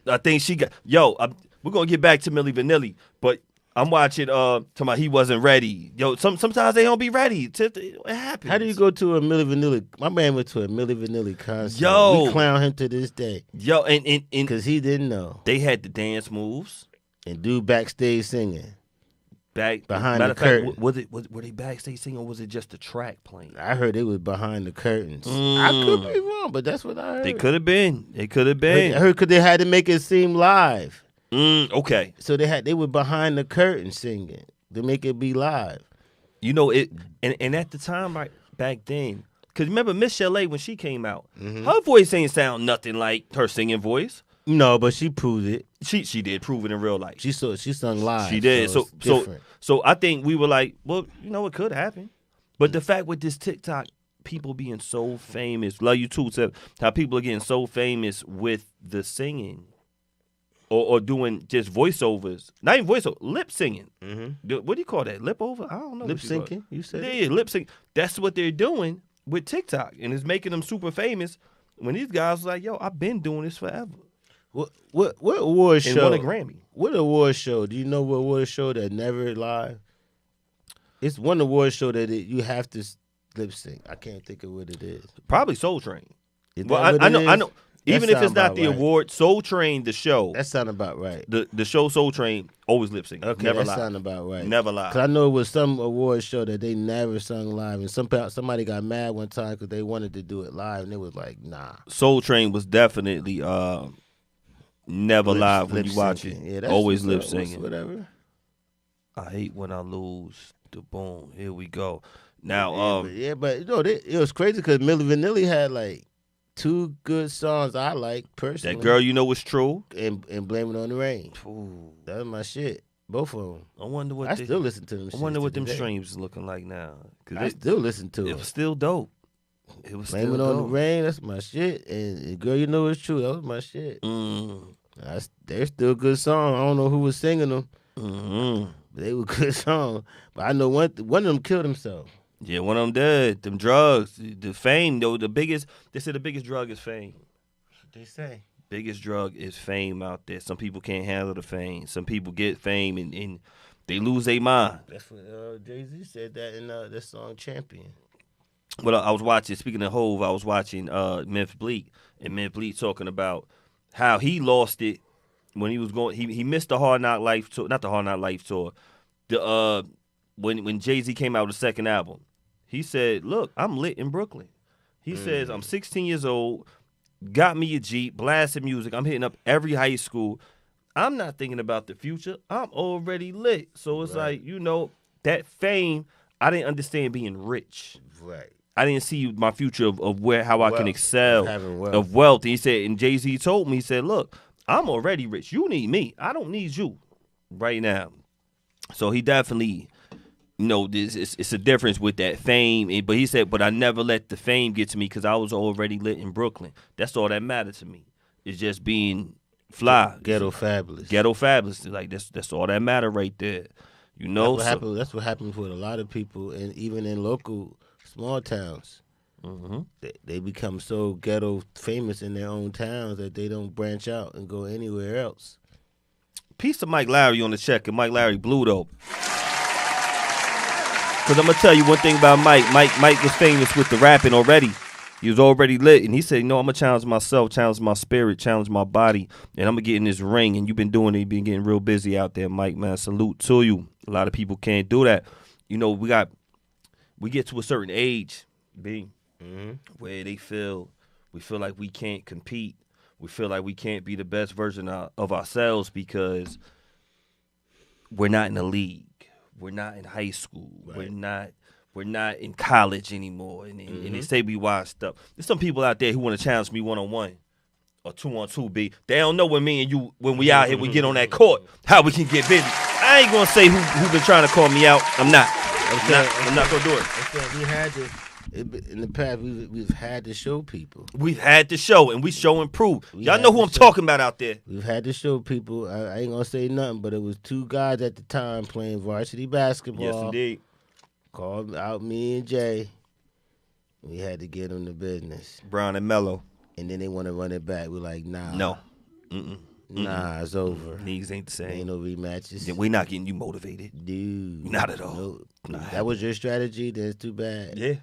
Speaker 1: I think she got... we're going to get back to Milli Vanilli, but I'm watching talking about he wasn't ready. Yo, sometimes they don't be ready. It happens.
Speaker 2: How do you go to a Milli Vanilli? My man went to a Milli Vanilli concert.
Speaker 1: Yo.
Speaker 2: We clown him to this day.
Speaker 1: Yo, and
Speaker 2: because he didn't know.
Speaker 1: They had the dance moves.
Speaker 2: And dude backstage singing. Behind the curtain.
Speaker 1: Were they backstage singing or was it just the track playing?
Speaker 2: I heard it was behind the curtains. I could be wrong, but that's what I heard.
Speaker 1: They could have been.
Speaker 2: I heard because they had to make it seem live.
Speaker 1: Okay.
Speaker 2: So they were behind the curtain singing to make it be live.
Speaker 1: You know it, and at the time, right back then, because remember Miss Chalet when she came out, her voice ain't sound nothing like her singing voice.
Speaker 2: No, but she proved it.
Speaker 1: She did prove it in real life.
Speaker 2: She sung live.
Speaker 1: She did.
Speaker 2: So
Speaker 1: I think we were like, well, you know, it could happen. But the fact with this TikTok, people being so famous, love you too, Seth, how people are getting so famous with the singing or doing just voiceovers. Not even voiceover, lip singing. What do you call that? Lip over? I don't know.
Speaker 2: Lip syncing? You said
Speaker 1: it? Yeah, lip sync. That's what they're doing with TikTok. And it's making them super famous when these guys are like, yo, I've been doing this forever.
Speaker 2: What award show?
Speaker 1: And won a Grammy.
Speaker 2: What award show? Do you know what award show that never live? It's one award show that you have to lip sync. I can't think of what it is.
Speaker 1: Probably Soul Train. I know. Even if it's not the award, Soul Train, the show.
Speaker 2: That sound about right.
Speaker 1: The show Soul Train always lip sync.
Speaker 2: Okay,
Speaker 1: never
Speaker 2: that
Speaker 1: live.
Speaker 2: sound about right.
Speaker 1: Never live.
Speaker 2: Cause I know it was some award show that they never sung live, and somebody got mad one time because they wanted to do it live, and it was like, nah.
Speaker 1: Soul Train was definitely never live when you watch it.
Speaker 2: Yeah,
Speaker 1: always lip singing.
Speaker 2: Whatever.
Speaker 1: I hate when I lose the boom. Here we go. Now,
Speaker 2: but you know, it was crazy because Milli Vanilli had like 2 good songs I like personally.
Speaker 1: That Girl You Know It's True
Speaker 2: and Blame It on the Rain.
Speaker 1: Ooh.
Speaker 2: That was my shit. Both of them.
Speaker 1: I wonder what
Speaker 2: I still listen to them.
Speaker 1: I wonder what them streams is looking like now.
Speaker 2: I still listen to it.
Speaker 1: It was still dope. It was
Speaker 2: Blame It on the Rain. That's my shit. And Girl You Know It's True. That was my shit. They're still good songs. I don't know who was singing them. But they were good songs. But I know one of them killed himself.
Speaker 1: Yeah, one of them did. Them drugs, the fame, though, they said the biggest drug is fame.
Speaker 2: That's what they say.
Speaker 1: Biggest drug is fame out there. Some people can't handle the fame. Some people get fame and they lose their mind.
Speaker 2: That's what Jay-Z said that in that song Champion.
Speaker 1: Well, I was watching, speaking of Hove, I was watching Memphis Bleak, and Memphis Bleak talking about how he lost it when he was going, he missed the Hard Knock Life tour, not the Hard Knock Life tour, when Jay-Z came out with the second album. He said, look, I'm lit in Brooklyn. He says, I'm 16 years old, got me a Jeep, blasting music. I'm hitting up every high school. I'm not thinking about the future. I'm already lit. So it's like, you know, that fame, I didn't understand being rich.
Speaker 2: Right.
Speaker 1: I didn't see my future of how I can excel,
Speaker 2: of
Speaker 1: wealth. And he said, and Jay-Z told me, he said, look, I'm already rich. You need me. I don't need you right now. So he definitely... You know, it's a difference with that fame. But he said, but I never let the fame get to me because I was already lit in Brooklyn. That's all that mattered to me. It's just being fly.
Speaker 2: Ghetto fabulous.
Speaker 1: Ghetto fabulous. Like, that's all that mattered right there. You know?
Speaker 2: That's what happens with a lot of people, and even in local small towns. They become so ghetto famous in their own towns that they don't branch out and go anywhere else.
Speaker 1: Peace to Mike Lowry on the check, and Mike Lowry blew though. Because I'm going to tell you one thing about Mike. Mike was famous with the rapping already. He was already lit. And he said, no, I'm going to challenge myself, challenge my spirit, challenge my body. And I'm going to get in this ring. And you've been doing it. You've been getting real busy out there, Mike, man. Salute to you. A lot of people can't do that. You know, we get to a certain age, where we feel like we can't compete. We feel like we can't be the best version of ourselves because we're not in the league. We're not in high school. Right. We're not in college anymore. And they say we washed up. There's some people out there who want to challenge me 1-on-1 or 2-on-2, B. They don't know when me and you, when we out here, we get on that court, how we can get busy. I ain't gonna say who been trying to call me out. I'm not gonna do it.
Speaker 2: We had to. In the past, we've had to show people.
Speaker 1: We've had to show, and we show and prove. Y'all know who I'm talking about out there.
Speaker 2: We've had to show people. I ain't going to say nothing, but it was 2 guys at the time playing varsity basketball.
Speaker 1: Yes, indeed.
Speaker 2: Called out me and Jay. We had to get them the business.
Speaker 1: Brown and Mello.
Speaker 2: And then they want to run it back. We're like, nah.
Speaker 1: No.
Speaker 2: Nah, it's over.
Speaker 1: Niggas ain't the same.
Speaker 2: Ain't no rematches.
Speaker 1: Yeah, we not getting you motivated.
Speaker 2: Dude.
Speaker 1: Not at all.
Speaker 2: No.
Speaker 1: Nah.
Speaker 2: That was your strategy? That's too bad.
Speaker 1: Yeah.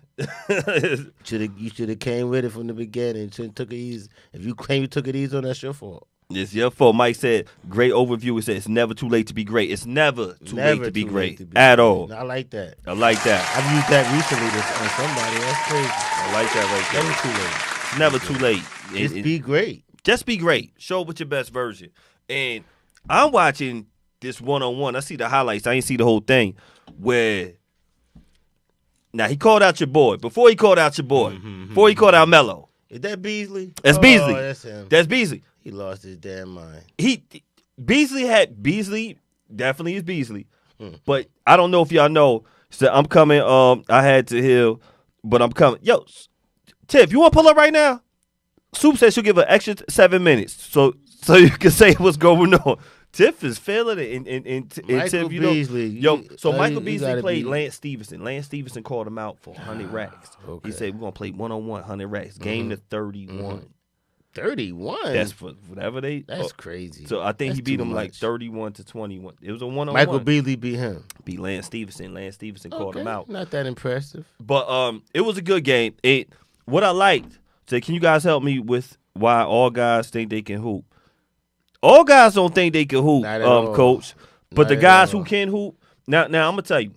Speaker 2: You should have came with it from the beginning. Should've took it easy. If you claim you took it easy on, that's your fault.
Speaker 1: It's your fault. Mike said, great overview. He said, it's never too late to be great. It's never too late to be great at all.
Speaker 2: I like that.
Speaker 1: I like that.
Speaker 2: I've used that recently on somebody. That's crazy.
Speaker 1: I like that right there.
Speaker 2: Never too late.
Speaker 1: It's never too late.
Speaker 2: Just be great.
Speaker 1: Just be great. Show up with your best version. And I'm watching this one-on-one. I see the highlights. I ain't see the whole thing. Where now he called out your boy. Before he called out your boy. Before he called out Mello.
Speaker 2: Is that Beasley?
Speaker 1: That's Beasley.
Speaker 2: That's him.
Speaker 1: That's Beasley.
Speaker 2: He lost his damn mind.
Speaker 1: Beasley definitely is Beasley. But I don't know if y'all know. So I'm coming. I had to heal, but I'm coming. Yo, Tiff, you want to pull up right now? Soup said she'll give an extra 7 minutes, so you can say what's going on. Tiff is feeling it, and Tiff, you know,
Speaker 2: Beasley.
Speaker 1: Michael Beasley played Lance Stevenson. Lance Stevenson called him out for 100 racks.
Speaker 2: Okay.
Speaker 1: He said we're gonna play 1-on-1, 100 racks. Game to 31.
Speaker 2: 31.
Speaker 1: That's for whatever they.
Speaker 2: That's crazy.
Speaker 1: So I think
Speaker 2: That's
Speaker 1: he beat
Speaker 2: too
Speaker 1: him like
Speaker 2: much.
Speaker 1: 31-21. It was a 1-on-1.
Speaker 2: Michael Beasley beat him.
Speaker 1: Beat Lance Stevenson. Lance Stevenson called him out.
Speaker 2: Not that impressive.
Speaker 1: But it was a good game. What I liked. So can you guys help me with why all guys think they can hoop? All guys don't think they can hoop,
Speaker 2: Not at all.
Speaker 1: Coach. But
Speaker 2: Not
Speaker 1: the
Speaker 2: at
Speaker 1: guys
Speaker 2: all.
Speaker 1: who can hoop. Now I'm gonna tell you.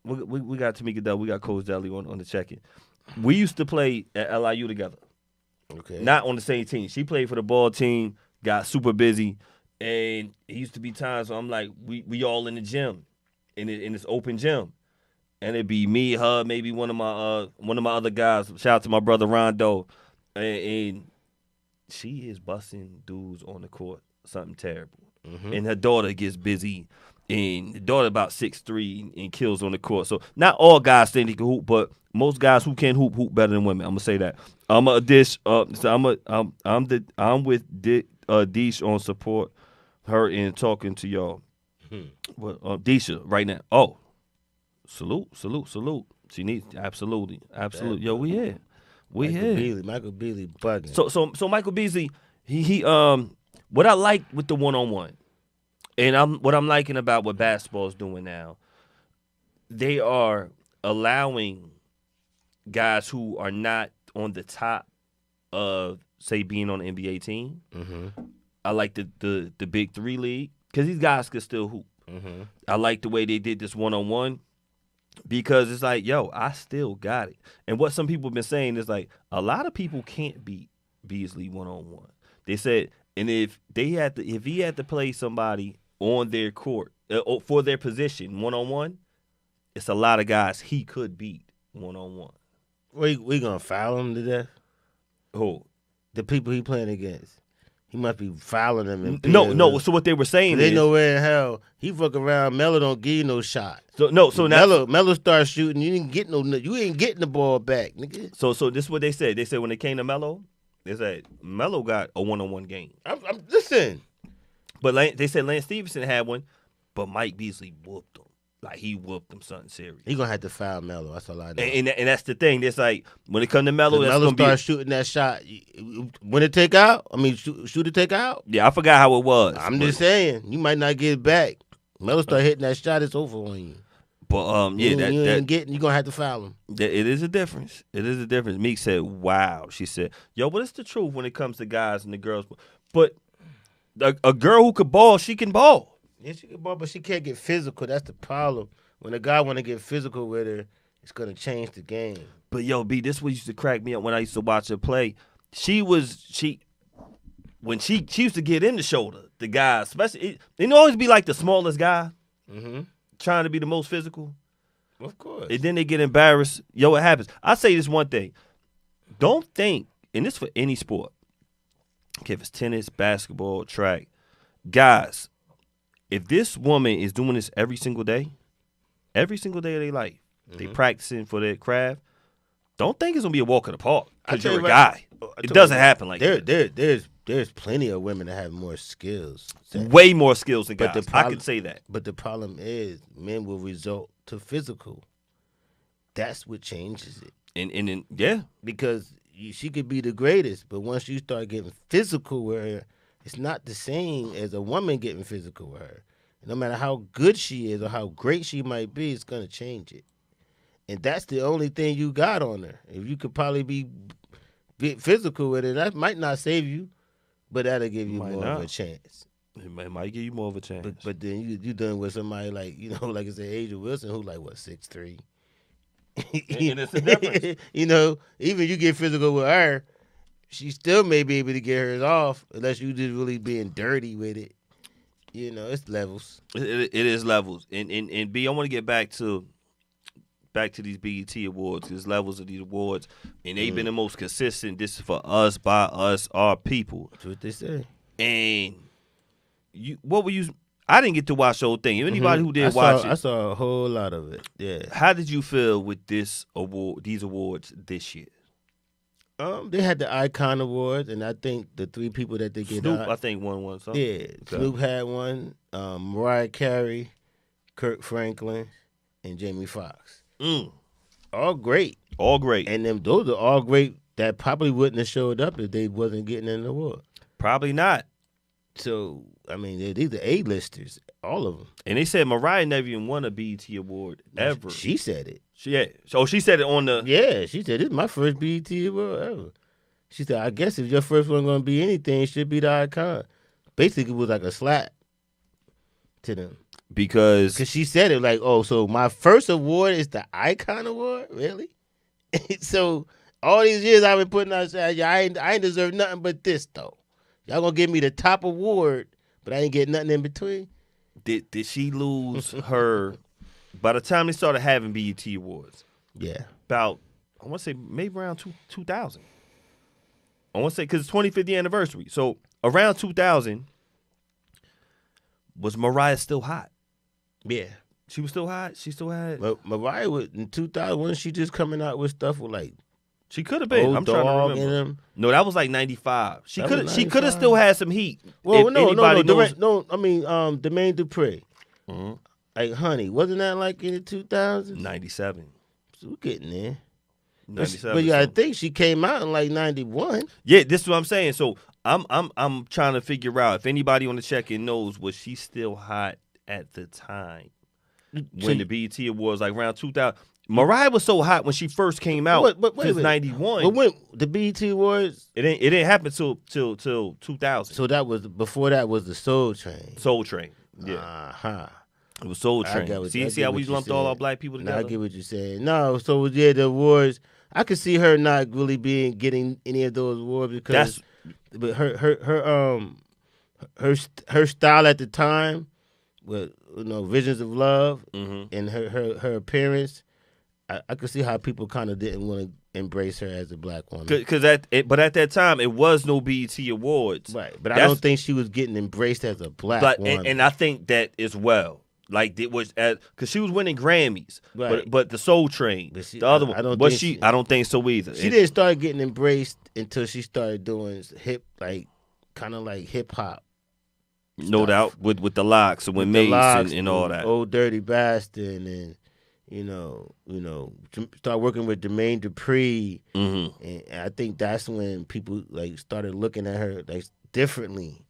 Speaker 1: We got Tamika Dell. We got Coach Deli on the check-in. We used to play at LIU together.
Speaker 2: Okay.
Speaker 1: Not on the same team. She played for the ball team, got super busy, and it used to be times where I'm like, we all in the gym, in this open gym, and it'd be me, her, maybe one of my other guys. Shout out to my brother Rondo, and she is busting dudes on the court, something terrible, and her daughter gets busy. And the daughter about 6'3" and kills on the court. So not all guys think they can hoop, but most guys who can hoop better than women. I'm gonna say that. I'm with Dish on support her in talking to y'all. Well, Disha right now. Oh, salute. She needs absolutely. Yo, we here.
Speaker 2: Michael Beasley bugging.
Speaker 1: So Michael Beasley, he what I like with the one-on-one. And what I'm liking about what basketball is doing now, they are allowing guys who are not on the top of, say, being on the NBA team. I like the Big Three league because these guys can still hoop. I like the way they did this one-on-one because it's like, yo, I still got it. And what some people have been saying is like a lot of people can't beat Beasley one-on-one. They said, and if he had to play somebody on their court for their position one-on-one, it's a lot of guys he could beat one-on-one.
Speaker 2: We gonna foul him to death?
Speaker 1: Who?
Speaker 2: The people he playing against. He must be fouling them.
Speaker 1: No. So what they were saying
Speaker 2: they
Speaker 1: is,
Speaker 2: know where in hell he fuck around. Melo don't give you no shot.
Speaker 1: So now
Speaker 2: Melo starts shooting. You ain't getting the ball back, nigga.
Speaker 1: So this is what they said. They said when it came to Melo, they said Melo got a one-on-one game.
Speaker 2: Listen.
Speaker 1: But they said Lance Stevenson had one, but Mike Beasley whooped him. Like, he whooped him something serious.
Speaker 2: He going to have to foul Melo. That's all I know.
Speaker 1: And that's the thing. It's like, when it comes to Melo, that's
Speaker 2: Melo
Speaker 1: going to be...
Speaker 2: start shooting that shot. When it take out, shoot it take out.
Speaker 1: Yeah, I forgot how it was.
Speaker 2: I'm just saying, you might not get it back. Melo start hitting that shot, it's over on you.
Speaker 1: But, yeah,
Speaker 2: you're going to have to foul him.
Speaker 1: It is a difference. Meek said, wow. She said, yo, but it's the truth when it comes to guys and the girls. But... A girl who could ball, she can ball.
Speaker 2: Yeah, she can ball, but she can't get physical. That's the problem. When a guy want to get physical with her, it's going to change the game.
Speaker 1: But, yo, B, this was used to crack me up when I used to watch her play. She used to get in the shoulder, the guy, especially, it always be like the smallest guy trying to be the most physical.
Speaker 2: Of course.
Speaker 1: And then they get embarrassed. Yo, what happens? I say this one thing. Don't think, and this for any sport, okay, if it's tennis, basketball, track, guys, if this woman is doing this every single day of their life, they practicing for their craft, don't think it's going to be a walk in the park because you're a guy. It doesn't happen like that.
Speaker 2: There's plenty of women that have more skills.
Speaker 1: Way more skills than guys. I can say that.
Speaker 2: But the problem is men will resort to physical. That's what changes it.
Speaker 1: And yeah,
Speaker 2: because she could be the greatest, but once you start getting physical with her, it's not the same as a woman getting physical with her. No matter how good she is or how great she might be, it's gonna change it. And that's the only thing you got on her. If you could probably be physical with her, that might not save you, but that'll give you more of a chance.
Speaker 1: It might give you more of a chance.
Speaker 2: But then you done with somebody like, like I said, Asia Wilson, who like what, 6'3".
Speaker 1: And it's a difference.
Speaker 2: Even you get physical with her, she still may be able to get hers off unless you just really being dirty with it. It's levels.
Speaker 1: It is levels. And B, I want to get back to these BET awards. There's levels of these awards, and they've been the most consistent. This is for us, by us, our people.
Speaker 2: That's what they say.
Speaker 1: And I didn't get to watch the whole thing. Anybody who did watch it,
Speaker 2: I saw a whole lot of it. Yeah.
Speaker 1: How did you feel with these awards this year?
Speaker 2: They had the Icon Awards, and I think the 3 people that they get
Speaker 1: Snoop,
Speaker 2: out,
Speaker 1: I think won something.
Speaker 2: Yeah, okay. Snoop had one. Mariah Carey, Kirk Franklin, and Jamie Foxx. All great.
Speaker 1: All great.
Speaker 2: And those are all great that probably wouldn't have showed up if they wasn't getting an award.
Speaker 1: Probably not.
Speaker 2: So, I mean, these are A-listers, all of them.
Speaker 1: And they said Mariah never even won a BET award ever.
Speaker 2: She said it.
Speaker 1: She said it on the...
Speaker 2: Yeah, she said, this is my first BET award ever. She said, I guess if your first one going to be anything, it should be the Icon. Basically, it was like a slap to them.
Speaker 1: Because
Speaker 2: she said it like, oh, so my first award is the Icon Award? Really? So all these years I've been putting out, I ain't deserve nothing but this, though. Y'all going to give me the top award, but I ain't get nothing in between?
Speaker 1: Did she lose her... By the time they started having BET awards,
Speaker 2: yeah,
Speaker 1: about, I want to say maybe around 2000. I want to say because it's 25th anniversary. So around 2000, was Mariah still hot?
Speaker 2: Yeah.
Speaker 1: She was still hot? She still had...
Speaker 2: But Mariah, was, in 2000, wasn't she just coming out with stuff with like...
Speaker 1: She could have been. I'm trying to remember. No, that was like 95. She could have still had some heat.
Speaker 2: Well, no. Jermaine Dupri. Mm-hmm. Like, honey, wasn't that like in the 2000s?
Speaker 1: 97.
Speaker 2: So we're getting there.
Speaker 1: 97.
Speaker 2: But yeah, I think she came out in like 91.
Speaker 1: Yeah, this is what I'm saying. So I'm trying to figure out if anybody on the check-in knows, was she still hot at the time when the BET Awards, like around 2000? Mariah was so hot when she first came out.
Speaker 2: But wait,
Speaker 1: 91.
Speaker 2: But when the BET Awards,
Speaker 1: it didn't happen till 2000.
Speaker 2: So that was before that was the Soul Train.
Speaker 1: Soul Train. Yeah.
Speaker 2: Uh-huh.
Speaker 1: It was Soul Train. See how we lumped all our black people together?
Speaker 2: I get what you're saying. No, so yeah, the awards. I could see her not really getting any of those awards because, but her style at the time, with Visions of Love, and her appearance, I could see how people kind of didn't want to embrace her as a black woman.
Speaker 1: But at that time, it was no BET Awards,
Speaker 2: right? But I don't think she was getting embraced as a black woman.
Speaker 1: And I think that as well. Like it was because she was winning Grammys,
Speaker 2: right.
Speaker 1: but the Soul Train, the other one, I don't think so either.
Speaker 2: She didn't start getting embraced until she started doing kind of like hip hop.
Speaker 1: No doubt with the locks and with Mace and all that.
Speaker 2: Old Dirty Bastard, and start working with Jermaine Dupri, and I think that's when people like started looking at her like differently.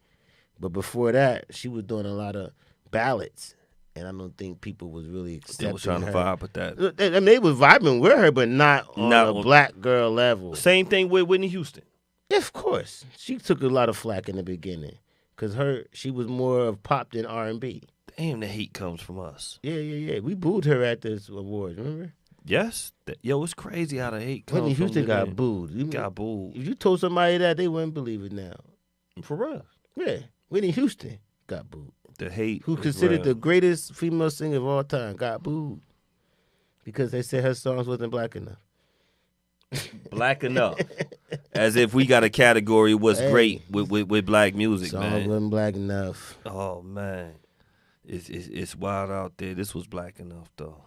Speaker 2: But before that, she was doing a lot of ballads. And I don't think people was really accepting her. They was
Speaker 1: trying to vibe with that.
Speaker 2: I mean, they was vibing with her, but not on a black girl level.
Speaker 1: Same thing with Whitney Houston.
Speaker 2: Yeah, of course. She took a lot of flack in the beginning because she was more of pop than R&B.
Speaker 1: Damn, the hate comes from us.
Speaker 2: Yeah. We booed her at this awards, remember?
Speaker 1: Yes. It's crazy how the hate comes
Speaker 2: Whitney Houston
Speaker 1: from
Speaker 2: got booed.
Speaker 1: Got booed.
Speaker 2: If you told somebody that, they wouldn't believe it now.
Speaker 1: For real.
Speaker 2: Yeah. Whitney Houston got booed.
Speaker 1: The hate.
Speaker 2: Who considered the greatest female singer of all time got booed because they said her songs wasn't black enough.
Speaker 1: Black enough. As if we got a category what's great with black music,
Speaker 2: songs
Speaker 1: man.
Speaker 2: Songs wasn't black enough.
Speaker 1: Oh, man. It's wild out there. This was black enough, though.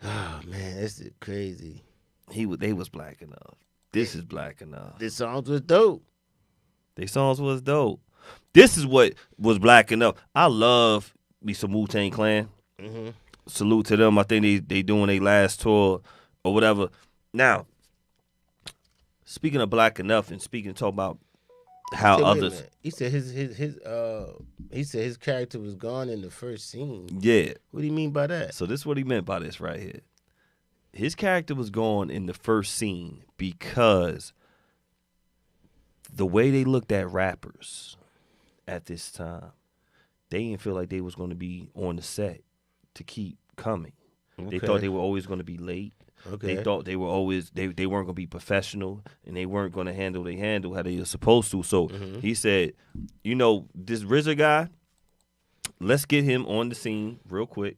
Speaker 2: Oh, man, that's crazy.
Speaker 1: They was black enough. This is black enough.
Speaker 2: The songs was dope.
Speaker 1: This is what was black enough. I love me some Wu-Tang Clan.
Speaker 2: Mm-hmm.
Speaker 1: Salute to them. I think they doing their last tour or whatever. Now, speaking of Black Enough and talk about how others.
Speaker 2: He said his character was gone in the first scene.
Speaker 1: Yeah.
Speaker 2: What do you mean by that?
Speaker 1: So this is what he meant by this right here. His character was gone in the first scene because the way they looked at rappers at this time, they didn't feel like they was going to be on the set to keep coming. Okay. They thought they were always going to be late. Okay. They thought they were always they weren't going to be professional, and they weren't going to handle how they were supposed to. So he said, this RZA guy, let's get him on the scene real quick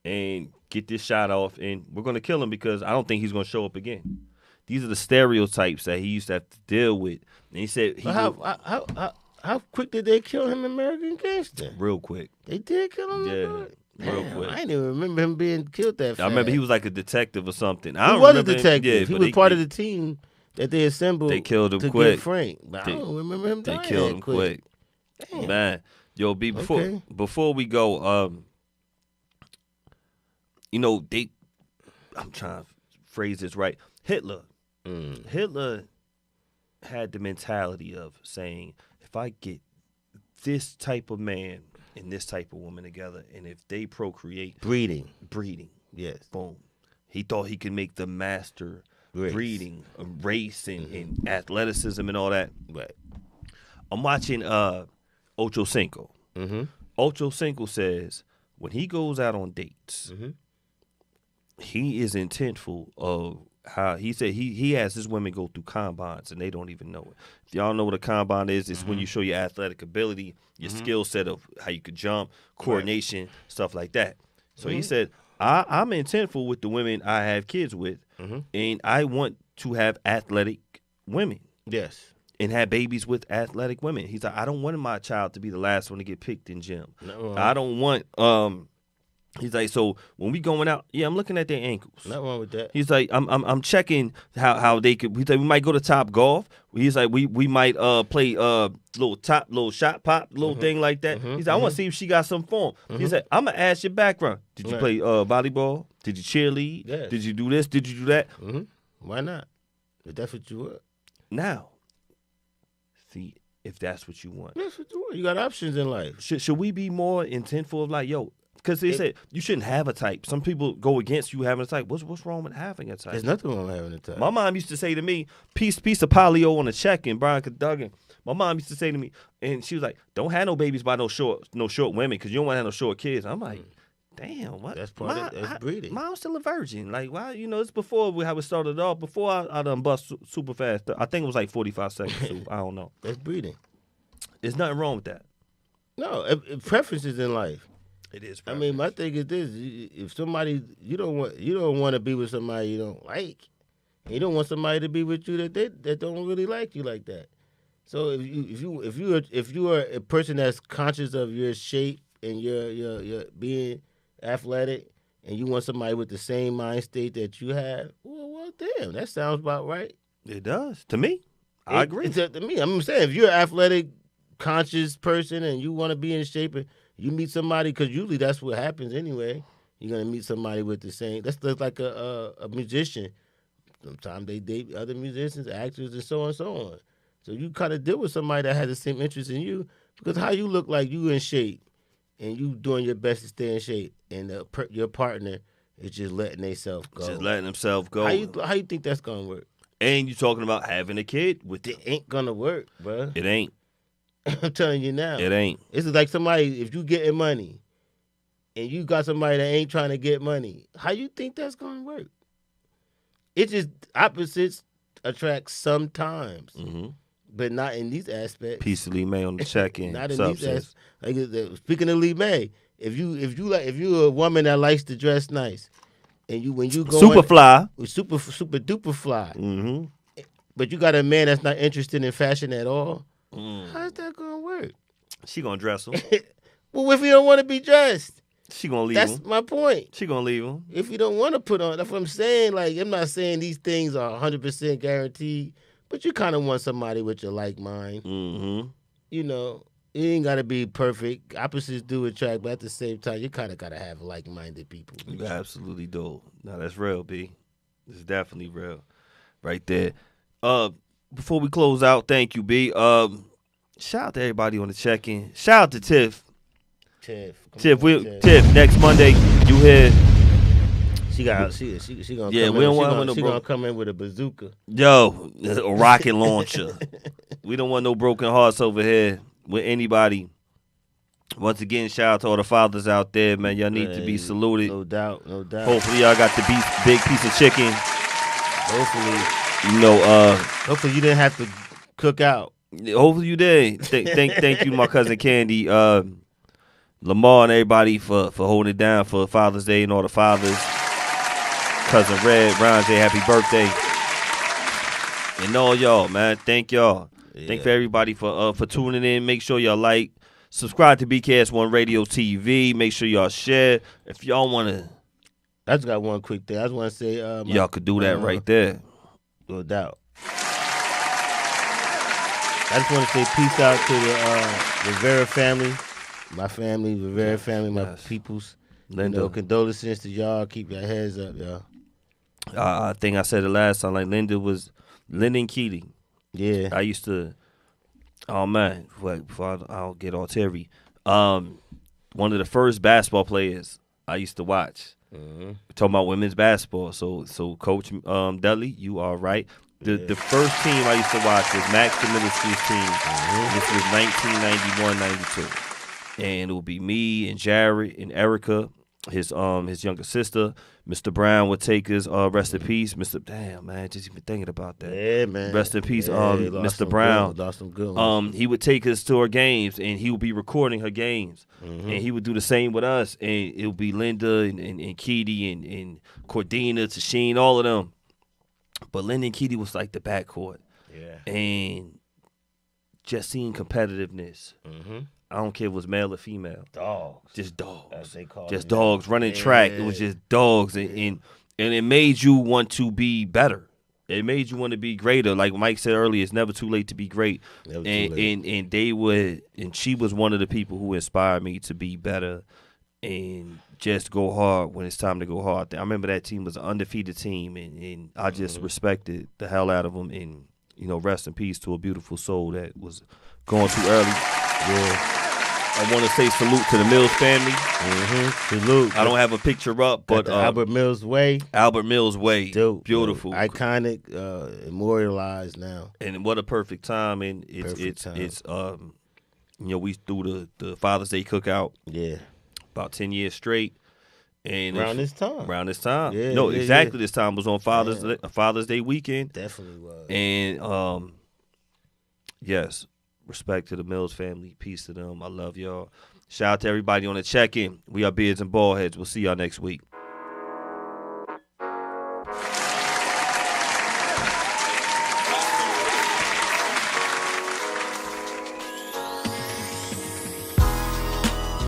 Speaker 1: and get this shot off, and we're going to kill him because I don't think he's going to show up again. These are the stereotypes that he used to have to deal with. And he said,
Speaker 2: how quick did they kill him in American Gangster?
Speaker 1: Real quick.
Speaker 2: They did kill him?
Speaker 1: Yeah. Real quick.
Speaker 2: I didn't even remember him being killed that fast.
Speaker 1: I remember he was like a detective or something.
Speaker 2: He was a detective. He was part of the team that they assembled.
Speaker 1: They killed him
Speaker 2: to
Speaker 1: quick.
Speaker 2: Get Frank. But I don't remember him dying.
Speaker 1: They killed him quick. Damn. Man, yo, B, before we go, I'm trying to phrase this right. Hitler had the mentality of saying, if I get this type of man and this type of woman together, and if they procreate, breeding,
Speaker 2: yes,
Speaker 1: boom. He thought he could make the master breeding race and athleticism and all that.
Speaker 2: Right.
Speaker 1: I'm watching Ocho Cinco. Ocho Cinco says when he goes out on dates, he is intentful of how he said he has his women go through combines and they don't even know it. If y'all know what a combine is, it's when you show your athletic ability, your skill set of how you could jump, coordination, stuff like that. So he said, I'm intentful with the women I have kids with, and I want to have athletic women.
Speaker 2: Yes.
Speaker 1: And have babies with athletic women. He's like, I don't want my child to be the last one to get picked in gym.
Speaker 2: No.
Speaker 1: I don't want he's like, so when we going out, I'm looking at their ankles.
Speaker 2: Nothing wrong with that.
Speaker 1: He's like, I'm checking how they could. He's like, we might go to Top Golf. He's like, we might play little shot pop, little thing like that. He's like, I want to see if she got some form. He's like, I'm gonna ask your background. Did you play volleyball? Did you cheerlead?
Speaker 2: Yes.
Speaker 1: Did you do this? Did you do that?
Speaker 2: Why not? If that's what you want.
Speaker 1: Now, see if that's what you want.
Speaker 2: That's what you want. You got options in life.
Speaker 1: Should we be more intentful of like, yo? Because they said you shouldn't have a type. Some people go against you having a type. What's wrong with having a type?
Speaker 2: There's nothing wrong with having a type.
Speaker 1: My mom used to say to me, piece of polio on a check-in, Brian Duggan. My mom used to say to me, and she was like, don't have no babies by no short women because you don't want to have no short kids. I'm like, damn, what?
Speaker 2: That's part of that's breeding.
Speaker 1: Mom's still a virgin. Like, why? It's before how it started off. Before I done bust super fast. I think it was like 45 seconds. So I don't know.
Speaker 2: That's breeding.
Speaker 1: There's nothing wrong with that.
Speaker 2: No, preferences in life.
Speaker 1: It is.
Speaker 2: I mean, my thing is this: if somebody you don't want to be with somebody you don't like, and you don't want somebody to be with you that don't really like you like that. So if you are a person that's conscious of your shape and your being athletic, and you want somebody with the same mind state that you have, well, damn, that sounds about right.
Speaker 1: It does to me. I agree.
Speaker 2: It's up to me. I'm saying if you're an athletic, conscious person and you want to be in shape. You meet somebody, because usually that's what happens anyway. You're going to meet somebody with the same. That's like a musician. Sometimes they date other musicians, actors, and so on and so on. So you kind of deal with somebody that has the same interest in you, because how you look like you in shape and you doing your best to stay in shape, and your partner is just letting themselves go.
Speaker 1: Just letting themselves go.
Speaker 2: How you think that's going to work?
Speaker 1: And you talking about having a kid with
Speaker 2: it ain't going to work, bro.
Speaker 1: It ain't.
Speaker 2: I'm telling you now.
Speaker 1: It ain't.
Speaker 2: It's like somebody, if you getting money and you got somebody that ain't trying to get money, how you think that's going to work? It just, opposites attract sometimes, but not in these aspects.
Speaker 1: Piece of Lee May on the check-in.
Speaker 2: Not in these aspects. Like, speaking of Lee May, if you're a woman that likes to dress nice, and when you go
Speaker 1: super fly,
Speaker 2: super duper fly, but you got a man that's not interested in fashion at all. How's that gonna work?
Speaker 1: She gonna dress him.
Speaker 2: Well, if you don't want to be dressed,
Speaker 1: she gonna leave him.
Speaker 2: That's my point.
Speaker 1: She gonna leave him.
Speaker 2: If you don't want to put on, that's what I'm saying. Like, I'm not saying these things are 100% guaranteed, but you kind of want somebody with your like mind. You know, it ain't gotta be perfect. Opposites do attract, but at the same time, you kind of gotta have like-minded people.
Speaker 1: You absolutely do. No, that's real, B. It's definitely real, right there. Before we close out, thank you, B. Shout out to everybody on the check-in. Shout out to Tiff.
Speaker 2: Tiff,
Speaker 1: Tiff. Next Monday, you here?
Speaker 2: She gonna
Speaker 1: Yeah,
Speaker 2: come
Speaker 1: we
Speaker 2: in.
Speaker 1: don't want no
Speaker 2: She gonna come in with a bazooka.
Speaker 1: Yo, a rocket launcher. We don't want no broken hearts over here with anybody. Once again, shout out to all the fathers out there, man. Y'all need to be saluted.
Speaker 2: No doubt.
Speaker 1: Hopefully, y'all got the big piece of chicken.
Speaker 2: Hopefully, hopefully you didn't have to cook out.
Speaker 1: Hopefully you did. Thank you to my cousin Candy, Lamar, and everybody for holding it down for Father's Day and all the fathers. Cousin Red, Ron J, happy birthday. And all y'all, man. Thank y'all. Yeah. Thank for everybody for tuning in. Make sure y'all like, subscribe to BKS1 Radio TV. Make sure y'all share. If y'all want to.
Speaker 2: I just got one quick thing. I just want to say.
Speaker 1: Y'all could do that right there.
Speaker 2: No doubt. I just want to say peace out to the Rivera family. My family, Rivera family, my peoples.
Speaker 1: Linda.
Speaker 2: Condolences to y'all. Keep your heads up, y'all.
Speaker 1: I think I said it last time. Like Linda and Keely.
Speaker 2: Yeah.
Speaker 1: I used to. Oh man, before I'll get all teary. One of the first basketball players I used to watch. Mm-hmm. Talking about women's basketball. So Coach Dudley, you are right. The first team I used to watch was Max, the middle school team. Mm-hmm. This was 1991-92. And it would be me and Jared and Erica, his younger sister. Mr. Brown would take us, rest in peace. Damn, man, just even thinking about that.
Speaker 2: Yeah, man.
Speaker 1: Rest in peace, Mr. Brown.
Speaker 2: Lost some good ones.
Speaker 1: He would take us to her games, and he would be recording her games. Mm-hmm. And he would do the same with us. And it would be Linda and Keedy and Cordina, Tasheen, all of them. But Linda and Keedy was like the backcourt. Yeah. And just seeing competitiveness. Mm-hmm. I don't care if it was male or female.
Speaker 2: Dogs.
Speaker 1: Just dogs.
Speaker 2: As they call
Speaker 1: just
Speaker 2: it
Speaker 1: dogs
Speaker 2: now.
Speaker 1: running track. It was just dogs. And it made you want to be better. It made you want to be greater. Like Mike said earlier, it's never too late to be great.
Speaker 2: Never too late.
Speaker 1: And they would, and she was one of the people who inspired me to be better and just go hard when it's time to go hard. I remember that team was an undefeated team, and I just respected the hell out of them. And, rest in peace to a beautiful soul that was going too early. Yeah. I want to say salute to the Mills family.
Speaker 2: Mm-hmm. Salute.
Speaker 1: I don't have a picture up, but
Speaker 2: Albert Mills Way.
Speaker 1: Albert Mills Way.
Speaker 2: Dope.
Speaker 1: Beautiful.
Speaker 2: Iconic, immortalized now.
Speaker 1: And what a perfect time. And it's we threw the Father's Day cookout.
Speaker 2: Yeah.
Speaker 1: About 10 years straight. And
Speaker 2: around this time.
Speaker 1: Yeah. No, exactly. This time was on Father's Day weekend.
Speaker 2: Definitely was.
Speaker 1: And yes. Respect to the Mills family. Peace to them. I love y'all. Shout out to everybody on the check-in. We are Beards and Baldheads. We'll see y'all next week.